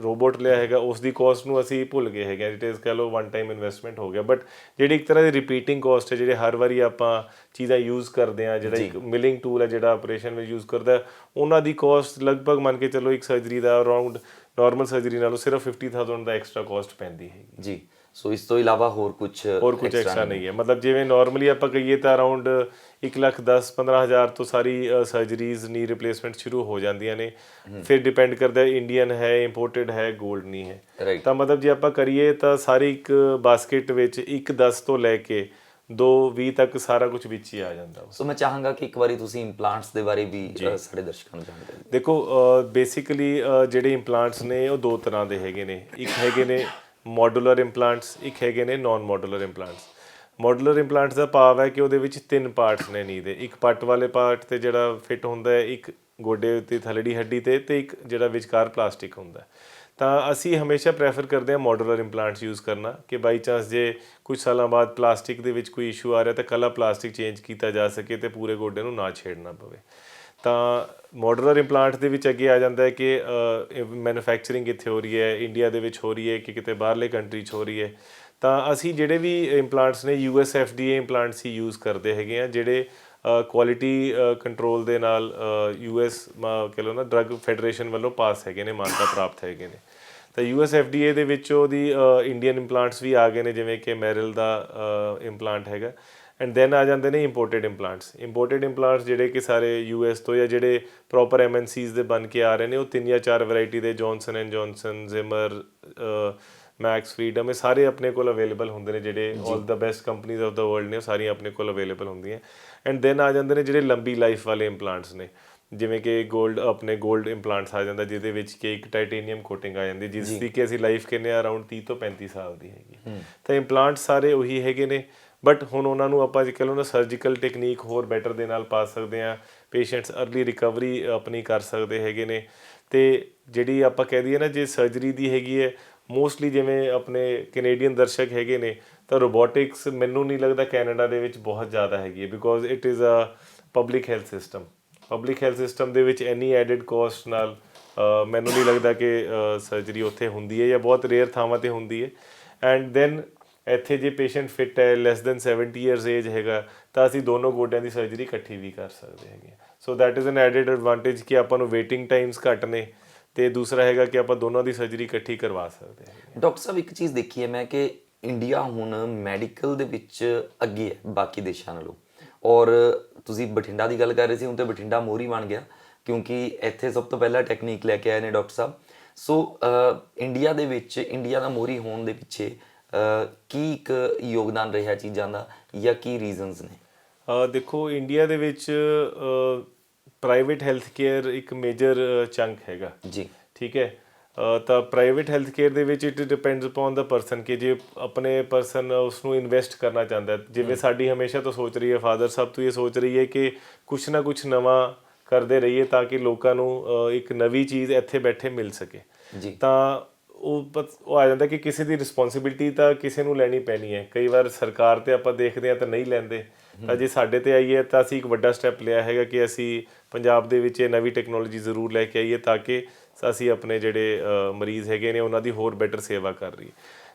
B: ਰੋਬੋਟ ਲਿਆ ਹੈਗਾ ਉਸ ਦੀ ਕੋਸਟ ਨੂੰ ਅਸੀਂ ਭੁੱਲ ਗਏ ਹੈਗੇ। ਇਟ ਇਜ਼ ਕਹ ਲਓ ਵਨ ਟਾਈਮ ਇਨਵੈਸਟਮੈਂਟ ਹੋ ਗਿਆ, ਬਟ ਜਿਹੜੀ ਇੱਕ ਤਰ੍ਹਾਂ ਦੀ ਰਿਪੀਟਿੰਗ ਕੋਸਟ ਹੈ, ਜਿਹੜੇ ਹਰ ਵਾਰੀ ਆਪਾਂ ਚੀਜ਼ਾਂ ਯੂਜ਼ ਕਰਦੇ ਹਾਂ, ਜਿਹੜਾ ਇੱਕ ਮਿਲਿੰਗ ਟੂਲ ਹੈ ਜਿਹੜਾ ਆਪਰੇਸ਼ਨ ਵਿੱਚ ਯੂਜ਼ ਕਰਦਾ, ਉਹਨਾਂ ਦੀ ਕੋਸਟ ਲਗਭਗ ਮੰਨ ਕੇ ਚੱਲੋ ਇੱਕ ਸਰਜਰੀ ਦਾ ਅਰਾਊਂਡ ਨਾਰਮਲ ਸਰਜਰੀ ਨਾਲੋਂ ਸਿਰਫ 50,000 ਦਾ ਐਕਸਟਰਾ ਕੋਸਟ ਪੈਂਦੀ ਹੈਗੀ
A: ਜੀ। ਸੋ ਇਸ ਤੋਂ ਇਲਾਵਾ ਹੋਰ ਕੁਝ
B: ਐਕਸਟਰਾ ਨਹੀਂ ਹੈ। ਮਤਲਬ ਜਿਵੇਂ ਨਾਰਮਲੀ ਆਪਾਂ ਕਹੀਏ ਤਾਂ ਅਰਾਊਂਡ 1,10,15,000 ਤੋਂ ਸਾਰੀ ਸਰਜਰੀਜ਼ ਨੀ ਰਿਪਲੇਸਮੈਂਟ ਸ਼ੁਰੂ ਹੋ ਜਾਂਦੀਆਂ ਨੇ। ਫਿਰ ਡਿਪੈਂਡ ਕਰਦਾ ਇੰਡੀਅਨ ਹੈ, ਇੰਪੋਰਟਡ ਹੈ, ਗੋਲਡ ਨਹੀਂ ਹੈ। ਤਾਂ ਮਤਲਬ ਜੇ ਆਪਾਂ ਕਰੀਏ ਤਾਂ ਸਾਰੀ ਇੱਕ ਬਾਸਕਟ ਵਿੱਚ 1,10 ਤੋਂ ਲੈ ਕੇ 2,20 ਤੱਕ ਸਾਰਾ ਕੁਝ ਵਿੱਚ ਹੀ ਆ ਜਾਂਦਾ।
A: ਸੋ ਮੈਂ ਚਾਹਾਂਗਾ ਕਿ ਇੱਕ ਵਾਰੀ ਤੁਸੀਂ ਇੰਪਲਾਂਟਸ ਦੇ ਬਾਰੇ ਵੀ ਸਾਡੇ ਦਰਸ਼ਕਾਂ ਨੂੰ ਜਾਣਕਾਰੀ ਦਿਓ।
B: ਦੇਖੋ ਬੇਸਿਕਲੀ ਜਿਹੜੇ ਇੰਪਲਾਂਟਸ ਨੇ ਉਹ ਦੋ ਤਰ੍ਹਾਂ ਦੇ ਹੈਗੇ ਨੇ। ਇੱਕ ਹੈਗੇ ਨੇ ਮੋਡੂਲਰ ਇੰਪਲਾਂਟਸ, ਇੱਕ ਹੈਗੇ ਨੇ ਨਾਨ ਮੋਡੂਲਰ ਇੰਪਲਾਂਟਸ। ਮੋਡੂਲਰ ਇੰਪਲਾਂਟਸ ਦਾ ਭਾਵ ਹੈ ਕਿ ਉਹਦੇ ਵਿੱਚ 3 ਪਾਰਟਸ ਨੇ ਨੀ ਦੇ। ਇੱਕ ਪੱਟ ਵਾਲੇ ਪਾਰਟ ਤੇ ਜਿਹੜਾ ਫਿੱਟ ਹੁੰਦਾ ਹੈ, ਇੱਕ ਗੋਡੇ ਉੱਤੇ ਥੱਲੜੀ ਹੱਡੀ ਤੇ ਇੱਕ ਜਿਹੜਾ ਵਿਚਕਾਰ ਪਲਾਸਟਿਕ ਹੁੰਦਾ। ਤਾਂ ਅਸੀਂ ਹਮੇਸ਼ਾ ਪ੍ਰੈਫਰ ਕਰਦੇ ਹਾਂ ਮੋਡੂਲਰ ਇੰਪਲਾਂਟਸ ਯੂਜ਼ ਕਰਨਾ ਕਿ ਬਾਈ ਚਾਂਸ ਜੇ ਕੁਝ ਸਾਲਾਂ ਬਾਅਦ ਪਲਾਸਟਿਕ ਦੇ ਵਿੱਚ ਕੋਈ ਇਸ਼ੂ ਆ ਰਿਹਾ ਤਾਂ ਕੱਲਾ ਪਲਾਸਟਿਕ ਚੇਂਜ ਕੀਤਾ ਜਾ ਸਕੇ ਤੇ ਪੂਰੇ ਗੋਡੇ ਨੂੰ ਨਾ ਛੇੜਨਾ ਪਵੇ। ਤਾਂ ਮੋਡੂਲਰ ਇੰਪਲਾਂਟ ਦੇ ਵਿੱਚ ਅੱਗੇ ਆ ਜਾਂਦਾ ਹੈ ਕਿ ਮੈਨੂਫੈਕਚਰਿੰਗ ਕਿੱਥੇ ਹੋ ਰਹੀ ਹੈ, ਇੰਡੀਆ ਦੇ ਵਿੱਚ ਹੋ ਰਹੀ ਹੈ ਕਿ ਕਿਤੇ ਬਾਹਰਲੇ ਕੰਟਰੀ 'ਚ ਹੋ ਰਹੀ ਹੈ। ਤਾਂ ਅਸੀਂ ਜਿਹੜੇ ਵੀ ਇੰਪਲਾਂਟਸ ਨੇ US FDA ਇੰਪਲਾਂਟਸ ਹੀ ਯੂਜ਼ ਕਰਦੇ ਹੈਗੇ ਆ, ਜਿਹੜੇ ਕੁਆਲਿਟੀ ਕੰਟਰੋਲ ਦੇ ਨਾਲ US ਕਹਿ ਲਓ ਨਾ ਡਰੱਗ ਫੈਡਰੇਸ਼ਨ ਵੱਲੋਂ ਪਾਸ ਹੈਗੇ ਨੇ, ਮਾਨਤਾ ਪ੍ਰਾਪਤ ਹੈਗੇ ਨੇ। ਤਾਂ US FDA ਦੇ ਵਿੱਚ ਉਹਦੀ ਇੰਡੀਅਨ ਇੰਪਲਾਂਟਸ ਵੀ ਆ ਗਏ ਨੇ, ਜਿਵੇਂ ਕਿ ਮੈਰਲ ਦਾ ਇੰਪਲਾਂਟ ਹੈਗਾ। ਐਂਡ ਦੈਨ ਆ ਜਾਂਦੇ ਨੇ ਇੰਪੋਰਟਡ ਇੰਪਲਾਂਟਸ। ਇੰਪੋਰਟਡ ਇੰਪਲਾਂਟਸ ਜਿਹੜੇ ਕਿ ਸਾਰੇ US ਤੋਂ ਜਾਂ ਜਿਹੜੇ ਪ੍ਰੋਪਰ MNCs ਦੇ ਬਣ ਕੇ ਆ ਰਹੇ ਨੇ, ਉਹ 3 ਜਾਂ 4 ਵੈਰਾਈਟੀ ਦੇ Johnson and Johnson, Zimmer, Max freedom, ਇਹ ਸਾਰੇ ਆਪਣੇ ਕੋਲ ਅਵੇਲੇਬਲ ਹੁੰਦੇ ਨੇ। ਜਿਹੜੇ all the best companies of the world ਨੇ ਉਹ ਸਾਰੀਆਂ ਆਪਣੇ ਕੋਲ ਅਵੇਲੇਬਲ ਹੁੰਦੀਆਂ। ਐਂਡ ਦੈਨ ਆ ਜਾਂਦੇ ਨੇ ਜਿਹੜੇ ਲੰਬੀ ਲਾਈਫ ਵਾਲੇ ਇੰਪਲਾਂਟਸ ਨੇ, ਜਿਵੇਂ ਕਿ ਗੋਲਡ ਇੰਪਲਾਂਟਸ ਆ ਜਾਂਦਾ, ਜਿਹਦੇ ਵਿੱਚ ਕਿ ਇੱਕ ਟਾਈਟੇਨੀਅਮ ਕੋਟਿੰਗ ਆ ਜਾਂਦੀ, ਜਿਸ ਦੀ ਕਿ ਅਸੀਂ ਲਾਈਫ ਕਹਿੰਦੇ ਆ ਅਰਾਊਂਡ 30 ਤੋਂ 35 ਸਾਲ ਦੀ ਹੈਗੀ। ਤਾਂ ਇੰਪਲਾਂਟ ਸਾਰੇ ਉਹੀ ਹੈਗੇ ਨੇ, ਬਟ ਹੁਣ ਉਹਨਾਂ ਨੂੰ ਆਪਾਂ ਜੇ ਕਹ ਲਓ ਨਾ ਸਰਜੀਕਲ ਟੈਕਨੀਕ ਹੋਰ ਬੈਟਰ ਦੇ ਨਾਲ ਪਾ ਸਕਦੇ ਹਾਂ। ਪੇਸ਼ੈਂਟਸ ਅਰਲੀ ਰਿਕਵਰੀ ਆਪਣੀ ਕਰ ਸਕਦੇ ਹੈਗੇ ਨੇ। ਅਤੇ ਜਿਹੜੀ ਆਪਾਂ ਕਹਿ ਦਈਏ ਨਾ ਜੇ ਸਰਜਰੀ ਦੀ ਹੈਗੀ ਹੈ, ਮੋਸਟਲੀ ਜਿਵੇਂ ਆਪਣੇ ਕੈਨੇਡੀਅਨ ਦਰਸ਼ਕ ਹੈਗੇ ਨੇ, ਤਾਂ ਰੋਬੋਟਿਕਸ ਮੈਨੂੰ ਨਹੀਂ ਲੱਗਦਾ ਕੈਨੇਡਾ ਦੇ ਵਿੱਚ ਬਹੁਤ ਜ਼ਿਆਦਾ ਹੈਗੀ ਹੈ, because it is a public health system. Public health system ਦੇ ਵਿੱਚ ਇੰਨੀ ਐਡਿਡ ਕੋਸਟ ਨਾਲ ਮੈਨੂੰ ਨਹੀਂ ਲੱਗਦਾ ਕਿ ਸਰਜਰੀ ਉੱਥੇ ਹੁੰਦੀ ਹੈ, ਜਾਂ ਬਹੁਤ ਰੇਅਰ ਥਾਵਾਂ 'ਤੇ ਹੁੰਦੀ ਹੈ। ਐਂਡ ਦੈਨ ਇੱਥੇ ਜੇ ਪੇਸ਼ੈਂਟ ਫਿੱਟ ਹੈ, ਲੈਸ ਦੈਨ 70 ਈਅਰਸ ਏਜ ਹੈਗਾ, ਤਾਂ ਅਸੀਂ ਦੋਨੋਂ ਗੋਡਿਆਂ ਦੀ ਸਰਜਰੀ ਇਕੱਠੀ ਵੀ ਕਰ ਸਕਦੇ ਹੈਗੇ। So that is an added advantage ਕਿ ਆਪਾਂ ਨੂੰ ਵੇਟਿੰਗ ਟਾਈਮਸ ਘੱਟ ਨੇ, ਅਤੇ ਦੂਸਰਾ ਹੈਗਾ ਕਿ ਆਪਾਂ ਦੋਨਾਂ ਦੀ ਸਰਜਰੀ ਇਕੱਠੀ ਕਰਵਾ ਸਕਦੇ ਹਾਂ।
A: ਡਾਕਟਰ ਸਾਹਿਬ ਇੱਕ ਚੀਜ਼ ਦੇਖੀ ਹੈ ਮੈਂ ਕਿ ਇੰਡੀਆ ਹੁਣ ਮੈਡੀਕਲ ਦੇ ਵਿੱਚ ਅੱਗੇ ਹੈ ਬਾਕੀ ਦੇਸ਼ਾਂ ਨਾਲੋਂ, ਔਰ ਤੁਸੀਂ ਬਠਿੰਡਾ ਦੀ ਗੱਲ ਕਰ ਰਹੇ ਸੀ, ਹੁਣ ਤਾਂ ਬਠਿੰਡਾ ਮੋਹਰੀ ਬਣ ਗਿਆ ਕਿਉਂਕਿ ਇੱਥੇ ਸਭ ਤੋਂ ਪਹਿਲਾਂ ਟੈਕਨੀਕ ਲੈ ਕੇ ਆਏ ਨੇ ਡਾਕਟਰ ਸਾਹਿਬ। ਸੋ ਇੰਡੀਆ ਦੇ ਵਿੱਚ ਇੰਡੀਆ ਦਾ ਮੋਹਰੀ ਹੋਣ ਦੇ ਪਿੱਛੇ ਕੀ ਇੱਕ ਯੋਗਦਾਨ ਰਿਹਾ ਚੀਜ਼ਾਂ ਦਾ, ਜਾਂ ਕੀ ਰੀਜ਼ਨਸ ਨੇ?
B: ਦੇਖੋ ਇੰਡੀਆ ਦੇ ਵਿੱਚ ਪ੍ਰਾਈਵੇਟ ਹੈਲਥ ਕੇਅਰ ਇੱਕ ਮੇਜਰ ਚੰਕ ਹੈਗਾ
A: ਜੀ, ਠੀਕ
B: ਹੈ। ਤਾਂ ਪ੍ਰਾਈਵੇਟ ਹੈਲਥ ਕੇਅਰ ਦੇ ਵਿੱਚ it depends upon the person ਕਿ ਜੇ ਆਪਣੇ ਪਰਸਨ ਉਸ ਨੂੰ ਇਨਵੈਸਟ ਕਰਨਾ ਚਾਹੁੰਦਾ, ਜਿਵੇਂ ਸਾਡੀ ਹਮੇਸ਼ਾ ਤੋਂ ਸੋਚ ਰਹੀ ਹੈ, ਫਾਦਰ ਸਾਹਿਬ ਤੋਂ ਇਹ ਸੋਚ ਰਹੀ ਹੈ ਕਿ ਕੁਛ ਨਾ ਕੁਛ ਨਵਾਂ ਕਰਦੇ ਰਹੀਏ ਤਾਂ ਕਿ ਲੋਕਾਂ ਨੂੰ ਇੱਕ ਨਵੀਂ ਚੀਜ਼ ਇੱਥੇ ਬੈਠੇ ਮਿਲ ਸਕੇ
A: ਜੀ।
B: ਤਾਂ ਉਹ ਆ ਜਾਂਦਾ ਕਿ ਕਿਸੇ ਦੀ ਰਿਸਪੌਂਸਿਬਿਲਿਟੀ ਤਾਂ ਕਿਸੇ ਨੂੰ ਲੈਣੀ ਪੈਣੀ ਹੈ। ਕਈ ਵਾਰ ਸਰਕਾਰ 'ਤੇ ਆਪਾਂ ਦੇਖਦੇ ਹਾਂ ਤਾਂ ਨਹੀਂ ਲੈਂਦੇ, ਤਾਂ ਜੇ ਸਾਡੇ 'ਤੇ ਆਈਏ ਤਾਂ ਅਸੀਂ ਇੱਕ ਵੱਡਾ ਸਟੈਪ ਲਿਆ ਹੈਗਾ ਕਿ ਅਸੀਂ ਪੰਜਾਬ ਦੇ ਵਿੱਚ ਇਹ ਨਵੀਂ ਟੈਕਨੋਲੋਜੀ ਜ਼ਰੂਰ ਲੈ ਕੇ ਆਈਏ ਤਾਂ ਕਿ ਅਸੀਂ ਆਪਣੇ ਜਿਹੜੇ ਮਰੀਜ਼ ਹੈਗੇ ਨੇ ਉਹਨਾਂ ਦੀ ਹੋਰ ਬੈਟਰ ਸੇਵਾ ਕਰ ਰਹੀਏ।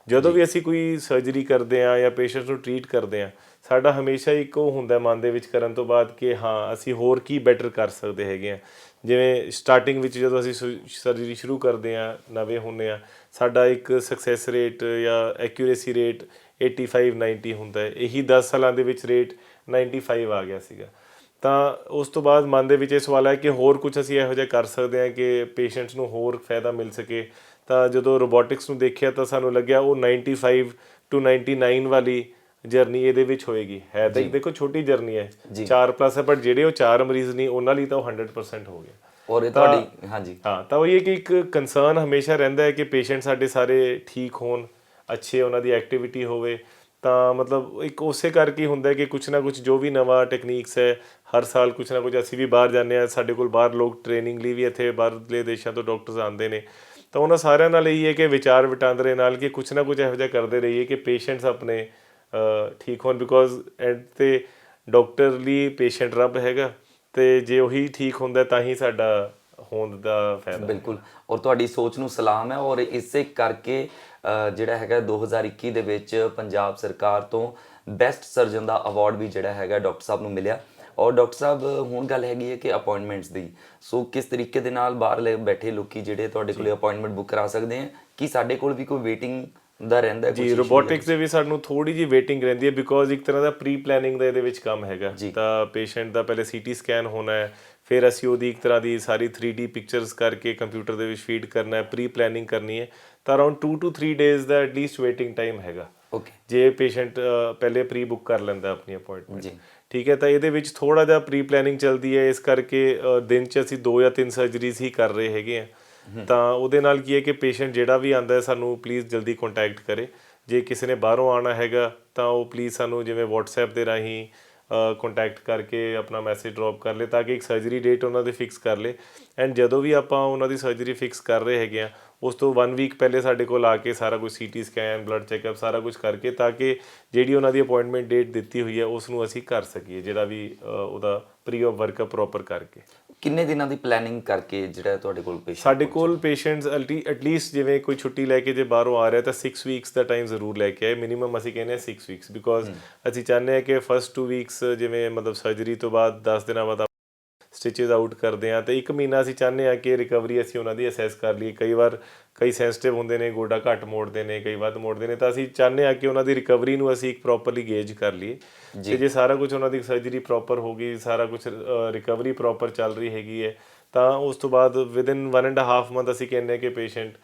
B: ਜਦੋਂ ਵੀ ਅਸੀਂ ਕੋਈ ਸਰਜਰੀ ਕਰਦੇ ਹਾਂ ਜਾਂ ਪੇਸ਼ੈਂਟਸ ਨੂੰ ਟਰੀਟ ਕਰਦੇ ਹਾਂ, ਸਾਡਾ ਹਮੇਸ਼ਾ ਇੱਕ ਉਹ ਹੁੰਦਾ ਮਨ ਦੇ ਵਿੱਚ ਕਰਨ ਤੋਂ ਬਾਅਦ ਕਿ ਹਾਂ ਅਸੀਂ ਹੋਰ ਕੀ ਬੈਟਰ ਕਰ ਸਕਦੇ ਹੈਗੇ ਹਾਂ। ਜਿਵੇਂ ਸਟਾਰਟਿੰਗ ਵਿੱਚ ਜਦੋਂ ਅਸੀਂ ਸਰਜਰੀ ਸ਼ੁਰੂ ਕਰਦੇ ਹਾਂ, ਨਵੇਂ ਹੁੰਦੇ ਹਾਂ, ਸਾਡਾ ਇੱਕ ਸਕਸੈਸ ਰੇਟ ਜਾਂ ਐਕਿਊਰੇਸੀ ਰੇਟ 85-90 ਹੁੰਦਾ ਹੈ। ਇਹੀ 10 ਸਾਲਾਂ ਦੇ ਵਿੱਚ ਰੇਟ 95 ਆ ਗਿਆ ਸੀਗਾ। ਤਾਂ ਉਸ ਤੋਂ ਬਾਅਦ ਮਨ ਦੇ ਵਿੱਚ ਇਹ ਸਵਾਲ ਹੈ ਕਿ ਹੋਰ ਕੁਝ ਅਸੀਂ ਇਹੋ ਜਿਹਾ ਕਰ ਸਕਦੇ ਹਾਂ ਕਿ ਪੇਸ਼ੈਂਟਸ ਨੂੰ ਹੋਰ ਫਾਇਦਾ ਮਿਲ ਸਕੇ। ਤਾਂ ਜਦੋਂ ਰੋਬੋਟਿਕਸ ਨੂੰ ਦੇਖਿਆ ਤਾਂ ਸਾਨੂੰ ਲੱਗਿਆ ਉਹ 95 to 99 ਵਾਲੀ ਜਰਨੀ ਇਹਦੇ ਵਿੱਚ ਹੋਏਗੀ। ਹੈ ਤਾਂ ਇੱਕ ਦੇਖੋ ਛੋਟੀ ਜਰਨੀ ਹੈ, 4+ ਹੈ, ਬਟ ਜਿਹੜੇ ਉਹ 4 ਮਰੀਜ਼ ਨਹੀਂ ਉਹਨਾਂ ਲਈ ਤਾਂ ਉਹ 100% ਹੋ ਗਿਆ।
A: ਔਰ ਇਹ ਤੁਹਾਡੀ ਹਾਂਜੀ
B: ਹਾਂ, ਤਾਂ ਉਹ ਇਹ ਕਿ ਇੱਕ ਕੰਸਰਨ ਹਮੇਸ਼ਾ ਰਹਿੰਦਾ ਹੈ ਕਿ ਪੇਸ਼ੈਂਟ ਸਾਡੇ ਸਾਰੇ ਠੀਕ ਹੋਣ, ਅੱਛੇ ਉਹਨਾਂ ਦੀ ਐਕਟੀਵਿਟੀ ਹੋਵੇ। ਤਾਂ ਮਤਲਬ ਇੱਕ ਉਸੇ ਕਰਕੇ ਹੁੰਦਾ ਕਿ ਕੁਛ ਨਾ ਕੁਛ ਜੋ ਵੀ ਨਵਾਂ ਟੈਕਨੀਕਸ ਹੈ, ਹਰ ਸਾਲ ਕੁਛ ਨਾ ਕੁਛ, ਅਸੀਂ ਵੀ ਬਾਹਰ ਜਾਂਦੇ ਹਾਂ, ਸਾਡੇ ਕੋਲ ਬਾਹਰ ਲੋਕ ਟ੍ਰੇਨਿੰਗ ਲਈ ਵੀ ਇੱਥੇ ਬਾਹਰਲੇ ਦੇਸ਼ਾਂ ਤੋਂ ਡਾਕਟਰਸ ਆਉਂਦੇ ਨੇ। ਤਾਂ ਉਹਨਾਂ ਸਾਰਿਆਂ ਨਾਲ ਇਹੀ ਹੈ ਕਿ ਵਿਚਾਰ ਵਟਾਂਦਰੇ ਨਾਲ ਕਿ ਕੁਛ ਨਾ ਕੁਛ ਇਹੋ ਜਿਹਾ ਕਰਦੇ ਰਹੀਏ ਕਿ ਪੇਸ਼ੈਂਟਸ ਆਪਣੇ ਠੀਕ ਹੋਣ। ਬਿਕੋਜ਼ ਐਂਡ 'ਤੇ ਡਾਕਟਰ ਲਈ ਪੇਸ਼ੈਂਟ ਰੱਬ ਹੈਗਾ, ਅਤੇ ਜੇ ਉਹੀ ਠੀਕ ਹੁੰਦਾ ਤਾਂ ਹੀ ਸਾਡਾ ਹੋਣ ਦਾ ਫਾਇਦਾ।
A: ਬਿਲਕੁਲ, ਔਰ ਤੁਹਾਡੀ ਸੋਚ ਨੂੰ ਸਲਾਮ ਹੈ। ਔਰ ਇਸੇ ਕਰਕੇ ਜਿਹੜਾ ਹੈਗਾ 2021 ਦੇ ਵਿੱਚ ਪੰਜਾਬ ਸਰਕਾਰ ਤੋਂ ਬੈਸਟ ਸਰਜਨ ਦਾ ਅਵਾਰਡ ਵੀ ਜਿਹੜਾ ਹੈਗਾ ਡਾਕਟਰ ਸਾਹਿਬ ਨੂੰ ਮਿਲਿਆ। ਔਰ ਡਾਕਟਰ ਸਾਹਿਬ ਹੁਣ ਗੱਲ ਹੈਗੀ ਹੈ ਕਿ ਅਪਾਇੰਟਮੈਂਟਸ ਦੀ, ਸੋ ਕਿਸ ਤਰੀਕੇ ਦੇ ਨਾਲ ਬਾਹਰਲੇ ਬੈਠੇ ਲੋਕੀ ਜਿਹੜੇ ਤੁਹਾਡੇ ਕੋਲੇ ਅਪਾਇੰਟਮੈਂਟ ਬੁੱਕ ਕਰਾ ਸਕਦੇ ਆ, ਕਿ ਸਾਡੇ ਕੋਲ ਵੀ ਕੋਈ ਵੇਟਿੰਗ ਦਾ ਰਹਿੰਦਾ
B: ਜੀ? ਰੋਬੋਟਿਕਸ ਦੇ ਵੀ ਸਾਨੂੰ ਥੋੜੀ ਜਿਹੀ ਵੇਟਿੰਗ ਰਹਿੰਦੀ ਹੈ, ਬਿਕੋਜ਼ ਇੱਕ ਤਰ੍ਹਾਂ ਦਾ ਪ੍ਰੀ ਪਲੈਨਿੰਗ ਦਾ ਇਹਦੇ ਵਿੱਚ ਕੰਮ ਹੈਗਾ। ਤਾਂ ਪੇਸ਼ੈਂਟ ਦਾ ਪਹਿਲੇ CT ਸਕੈਨ ਹੋਣਾ ਹੈ, ਫਿਰ ਅਸੀਂ ਉਹਦੀ ਇੱਕ ਤਰ੍ਹਾਂ ਦੀ ਸਾਰੀ 3D ਪਿਕਚਰਸ ਕਰਕੇ ਕੰਪਿਊਟਰ ਦੇ ਵਿੱਚ ਫੀਡ ਕਰਨਾ ਹੈ, ਪ੍ਰੀ ਪਲੈਨਿੰਗ ਕਰਨੀ ਹੈ। ਤਾਂ around 2 to 3 days the at least waiting time ਹੈਗਾ,
A: ਓਕੇ,
B: ਜੇ ਪੇਸ਼ੈਂਟ ਪਹਿਲੇ ਪ੍ਰੀ ਬੁੱਕ ਕਰ ਲੈਂਦਾ ਆਪਣੀ ਅਪਾਇੰਟਮੈਂਟ। ਠੀਕ ਹੈ, ਤਾਂ ਇਹਦੇ ਵਿੱਚ ਥੋੜਾ ਜਿਹਾ ਪ੍ਰੀ ਪਲੈਨਿੰਗ ਚੱਲਦੀ ਹੈ, ਇਸ ਕਰਕੇ ਦਿਨ 'ਚ ਅਸੀਂ 2 ਜਾਂ 3 ਸਰਜਰੀਜ਼ ਹੀ ਕਰ ਰਹੇ ਹੈਗੇ ਆ। ਤਾਂ ਉਹਦੇ ਨਾਲ ਕੀ ਹੈ ਕਿ ਪੇਸ਼ੈਂਟ ਜਿਹੜਾ ਵੀ ਆਉਂਦਾ ਹੈ ਸਾਨੂੰ ਪਲੀਜ਼ ਜਲਦੀ ਕੰਟੈਕਟ ਕਰੇ। ਜੇ ਕਿਸੇ ਨੇ ਬਾਹਰੋਂ ਆਉਣਾ ਹੈਗਾ ਤਾਂ ਉਹ ਪਲੀਜ਼ ਸਾਨੂੰ ਜਿਵੇਂ WhatsApp ਦੇ ਰਾਹੀਂ ਕੰਟੈਕਟ ਕਰਕੇ ਆਪਣਾ ਮੈਸੇਜ ਡਰੋਪ ਕਰ ਲੇ, ਤਾਂ ਕਿ ਇੱਕ ਸਰਜਰੀ ਡੇਟ ਉਹਨਾਂ ਦੀ ਫਿਕਸ ਕਰ ਲੇ। ਐਂਡ ਜਦੋਂ ਵੀ ਆਪਾਂ ਉਹਨਾਂ ਦੀ ਸਰਜਰੀ ਫਿਕਸ ਕਰ ਰਹੇ ਹੈਗੇ ਆ, ਉਸ ਤੋਂ 1 ਵੀਕ ਪਹਿਲੇ ਸਾਡੇ ਕੋਲ ਆ ਕੇ ਸਾਰਾ ਕੁਝ CT ਸਕੈਨ, ਬਲੱਡ ਚੈੱਕਅਪ ਸਾਰਾ ਕੁਝ ਕਰਕੇ, ਤਾਂ ਕਿ ਜਿਹੜੀ ਉਹਨਾਂ ਦੀ ਅਪਾਇੰਟਮੈਂਟ ਡੇਟ ਦਿੱਤੀ ਹੋਈ ਹੈ ਉਸ ਨੂੰ ਅਸੀਂ ਕਰ ਸਕੀਏ, ਜਿਹੜਾ ਵੀ ਉਹਦਾ ਪ੍ਰੀ ਆਫ ਵਰਕਅਪ ਪ੍ਰੋਪਰ ਕਰਕੇ।
A: ਕਿੰਨੇ ਦਿਨਾਂ ਦੀ ਪਲੈਨਿੰਗ ਕਰਕੇ ਜਿਹੜਾ ਤੁਹਾਡੇ ਕੋਲ ਪੇਸ਼ੈਂਟ?
B: ਸਾਡੇ ਕੋਲ ਪੇਸ਼ੈਂਟਸ ਐਟਲੀਸਟ ਜਿਵੇਂ ਕੋਈ ਛੁੱਟੀ ਲੈ ਕੇ ਜੇ ਬਾਹਰੋਂ ਆ ਰਿਹਾ ਤਾਂ 6 ਵੀਕਸ ਦਾ ਟਾਈਮ ਜ਼ਰੂਰ ਲੈ ਕੇ ਆਏ, ਮਿਨੀਮਮ ਅਸੀਂ ਕਹਿੰਦੇ ਹਾਂ 6 ਵੀਕਸ। ਬਿਕੋਜ਼ ਅਸੀਂ ਚਾਹੁੰਦੇ ਹਾਂ ਕਿ ਫਸਟ 2 ਵੀਕਸ ਜਿਵੇਂ ਮਤਲਬ ਸਰਜਰੀ ਤੋਂ ਬਾਅਦ 10 ਦਿਨਾਂ ਬਾਅਦ ਸਟਿਚਸ ਆਊਟ ਕਰਦੇ ਹਾਂ, ਅਤੇ 1 ਮਹੀਨਾ ਅਸੀਂ ਚਾਹੁੰਦੇ ਹਾਂ ਕਿ ਰਿਕਵਰੀ ਅਸੀਂ ਉਹਨਾਂ ਦੀ ਅਸੈਸ ਕਰ ਲਈਏ। ਕਈ ਵਾਰ ਕਈ ਸੈਂਸਿਟਿਵ ਹੁੰਦੇ ਨੇ, ਗੋਡਾ ਘੱਟ ਮੋੜਦੇ ਨੇ, ਕਈ ਵੱਧ ਮੋੜਦੇ ਨੇ, ਤਾਂ ਅਸੀਂ ਚਾਹੁੰਦੇ ਹਾਂ ਕਿ ਉਹਨਾਂ ਦੀ ਰਿਕਵਰੀ ਨੂੰ ਅਸੀਂ ਇੱਕ ਪ੍ਰੋਪਰਲੀ ਗੇਜ ਕਰ ਲਈਏ। ਅਤੇ ਜੇ ਸਾਰਾ ਕੁਝ ਉਹਨਾਂ ਦੀ ਸਰਜਰੀ ਪ੍ਰੋਪਰ ਹੋ ਗਈ, ਸਾਰਾ ਕੁਝ ਰਿਕਵਰੀ ਪ੍ਰੋਪਰ ਚੱਲ ਰਹੀ ਹੈਗੀ ਹੈ, ਤਾਂ ਉਸ ਤੋਂ ਬਾਅਦ ਵਿਦਿਨ 1.5 ਮੰਥ ਅਸੀਂ ਕਹਿੰਦੇ ਹਾਂ ਕਿ patient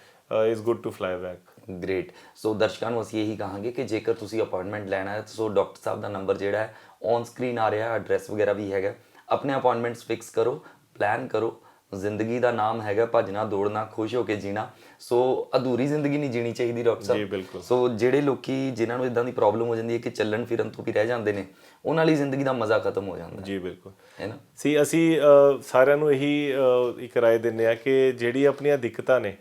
B: is good to fly back.
A: Great. So ਦਰਸ਼ਕਾਂ ਨੂੰ ਅਸੀਂ ਇਹੀ ਕਹਾਂਗੇ ਕਿ ਜੇਕਰ ਤੁਸੀਂ ਅਪਾਇੰਟਮੈਂਟ ਲੈਣਾ ਹੈ, ਸੋ ਡਾਕਟਰ ਸਾਹਿਬ ਦਾ ਨੰਬਰ ਜਿਹੜਾ ਹੈ ਔਨ ਸਕਰੀਨ ਆ ਰਿਹਾ, ਐਡਰੈਸ ਵਗੈਰਾ ਵੀ ਹੈਗਾ। ਆਪਣੇ ਅਪਾਇੰਟਮੈਂਟਸ ਫਿਕਸ ਕਰੋ, ਪਲਾਨ ਕਰੋ। ਜ਼ਿੰਦਗੀ ਦਾ ਨਾਮ ਹੈਗਾ ਭੱਜਣਾ ਦੌੜਨਾ, ਖੁਸ਼ ਹੋ ਕੇ ਜੀਣਾ। ਸੋ ਅਧੂਰੀ ਜ਼ਿੰਦਗੀ ਨਹੀਂ ਜੀਣੀ ਚਾਹੀਦੀ ਡਾਕਟਰ ਸਾਹਿਬ।
B: ਜੀ ਬਿਲਕੁਲ।
A: ਸੋ ਜਿਹੜੇ ਲੋਕੀ ਜਿਨ੍ਹਾਂ ਨੂੰ ਇਦਾਂ ਦੀ ਪ੍ਰੋਬਲਮ ਹੋ ਜਾਂਦੀ ਹੈ ਕਿ ਚੱਲਣ ਫਿਰਨ ਤੋਂ ਵੀ ਰਹਿ ਜਾਂਦੇ ਨੇ, ਉਹਨਾਂ ਲਈ ਜ਼ਿੰਦਗੀ ਦਾ ਮਜ਼ਾ ਖਤਮ ਹੋ ਜਾਂਦਾ
B: ਜੀ ਬਿਲਕੁਲ
A: ਹੈ ਨਾ।
B: ਅਸੀਂ ਸਾਰਿਆਂ ਨੂੰ ਇਹੀ ਇੱਕ ਰਾਏ ਦਿੰਦੇ ਹਾਂ ਕਿ ਜਿਹੜੀ ਆਪਣੀਆਂ ਦਿੱਕਤਾਂ ਨੇ,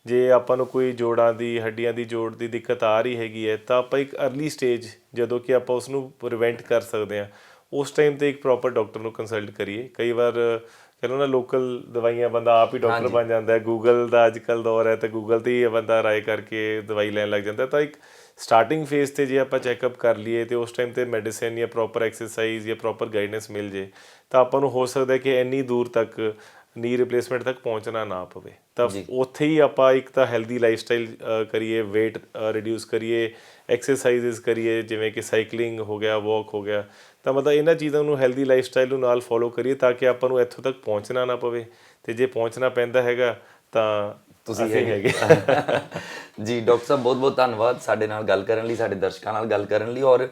B: ਜੇ ਆਪਾਂ ਨੂੰ ਕੋਈ ਜੋੜਾਂ ਦੀ, ਹੱਡੀਆਂ ਦੀ ਜੋੜ ਦੀ ਦਿੱਕਤ ਆ ਰਹੀ ਹੈਗੀ ਹੈ, ਤਾਂ ਆਪਾਂ ਇੱਕ ਅਰਲੀ ਸਟੇਜ ਜਦੋਂ ਕਿ ਆਪਾਂ ਉਸ ਨੂੰ ਪ੍ਰੀਵੈਂਟ ਕਰ ਸਕਦੇ ਹਾਂ, ਉਸ ਟਾਈਮ 'ਤੇ ਇੱਕ ਪ੍ਰੋਪਰ ਡਾਕਟਰ ਨੂੰ ਕੰਸਲਟ ਕਰੀਏ। ਕਈ ਵਾਰ ਚਲੋ ਨਾ ਲੋਕਲ ਦਵਾਈਆਂ ਬੰਦਾ ਆਪ ਹੀ ਡਾਕਟਰ ਬਣ ਜਾਂਦਾ ਹੈ, ਗੂਗਲ ਦਾ ਅੱਜ ਕੱਲ੍ਹ ਦੌਰ ਹੈ, ਤਾਂ ਗੂਗਲ 'ਤੇ ਹੀ ਬੰਦਾ ਰਾਏ ਕਰਕੇ ਦਵਾਈ ਲੈਣ ਲੱਗ ਜਾਂਦਾ। ਤਾਂ ਇੱਕ ਸਟਾਰਟਿੰਗ ਫੇਜ਼ 'ਤੇ ਜੇ ਆਪਾਂ ਚੈੱਕਅਪ ਕਰ ਲਈਏ ਅਤੇ ਉਸ ਟਾਈਮ 'ਤੇ ਮੈਡੀਸਿਨ ਜਾਂ ਪ੍ਰੋਪਰ ਐਕਸਰਸਾਈਜ਼ ਜਾਂ ਪ੍ਰੋਪਰ ਗਾਈਡੈਂਸ ਮਿਲ ਜੇ, ਤਾਂ ਆਪਾਂ ਨੂੰ ਹੋ ਸਕਦਾ ਕਿ ਇੰਨੀ ਦੂਰ ਤੱਕ ਨੀ ਰਿਪਲੇਸਮੈਂਟ ਤੱਕ ਪਹੁੰਚਣਾ ਨਾ ਪਵੇ। ਤਾਂ ਉੱਥੇ ਹੀ ਆਪਾਂ ਇੱਕ ਤਾਂ ਹੈਲਦੀ ਲਾਈਫ ਸਟਾਈਲ ਕਰੀਏ, ਵੇਟ ਰਿਡਿਊਸ ਕਰੀਏ, ਐਕਸਰਸਾਈਜ਼ਸ ਕਰੀਏ, ਜਿਵੇਂ ਕਿ ਸਾਈਕਲਿੰਗ ਹੋ ਗਿਆ, ਵਾਕ ਹੋ ਗਿਆ। ਤਾਂ ਮਤਲਬ ਇਹਨਾਂ ਚੀਜ਼ਾਂ ਨੂੰ ਹੈਲਦੀ ਲਾਈਫ ਸਟਾਈਲ ਨੂੰ ਨਾਲ ਫੋਲੋ ਕਰੀਏ, ਤਾਂ ਕਿ ਆਪਾਂ ਨੂੰ ਇੱਥੋਂ ਤੱਕ ਪਹੁੰਚਣਾ ਨਾ ਪਵੇ। ਅਤੇ ਜੇ ਪਹੁੰਚਣਾ ਪੈਂਦਾ ਹੈਗਾ ਤਾਂ
A: ਤੁਸੀਂ
B: ਹੈਗੇ।
A: ਜੀ ਡਾਕਟਰ ਸਾਹਿਬ, ਬਹੁਤ ਬਹੁਤ ਧੰਨਵਾਦ ਸਾਡੇ ਨਾਲ ਗੱਲ ਕਰਨ ਲਈ, ਸਾਡੇ ਦਰਸ਼ਕਾਂ ਨਾਲ ਗੱਲ ਕਰਨ ਲਈ। ਔਰ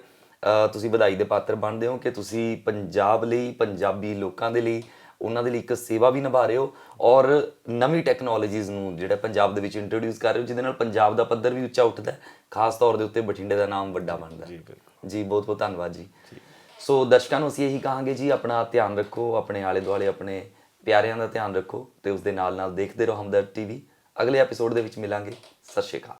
A: ਤੁਸੀਂ ਵਧਾਈ ਦੇ ਪਾਤਰ ਬਣਦੇ ਹੋ ਕਿ ਤੁਸੀਂ ਪੰਜਾਬ ਲਈ, ਪੰਜਾਬੀ ਲੋਕਾਂ ਦੇ ਲਈ, ਉਹਨਾਂ ਦੇ ਲਈ ਇੱਕ ਸੇਵਾ ਵੀ ਨਿਭਾ ਰਹੇ ਹੋ, ਔਰ ਨਵੀਂ ਟੈਕਨੋਲੋਜੀਜ਼ ਨੂੰ ਜਿਹੜਾ ਪੰਜਾਬ ਦੇ ਵਿੱਚ ਇੰਟਰੋਡਿਊਸ ਕਰ ਰਹੇ ਹੋ, ਜਿਹਦੇ ਨਾਲ ਪੰਜਾਬ ਦਾ ਪੱਧਰ ਵੀ ਉੱਚਾ ਉੱਠਦਾ, ਖਾਸ ਤੌਰ ਦੇ ਉੱਤੇ ਬਠਿੰਡੇ ਦਾ ਨਾਮ ਵੱਡਾ ਬਣਦਾ।
B: ਜੀ ਬਿਲਕੁਲ
A: ਜੀ, ਬਹੁਤ ਬਹੁਤ ਧੰਨਵਾਦ ਜੀ। ਸੋ ਦਰਸ਼ਕਾਂ ਨੂੰ ਅਸੀਂ ਇਹੀ ਕਹਾਂਗੇ ਜੀ, ਆਪਣਾ ਧਿਆਨ ਰੱਖੋ, ਆਪਣੇ ਆਲੇ ਦੁਆਲੇ ਆਪਣੇ ਪਿਆਰਿਆਂ ਦਾ ਧਿਆਨ ਰੱਖੋ, ਅਤੇ ਉਸ ਦੇ ਨਾਲ ਨਾਲ ਦੇਖਦੇ ਰਹੋ ਹਮਦਰਦ TV। ਅਗਲੇ ਐਪੀਸੋਡ ਦੇ ਵਿੱਚ ਮਿਲਾਂਗੇ। ਸਤਿ ਸ਼੍ਰੀ ਅਕਾਲ।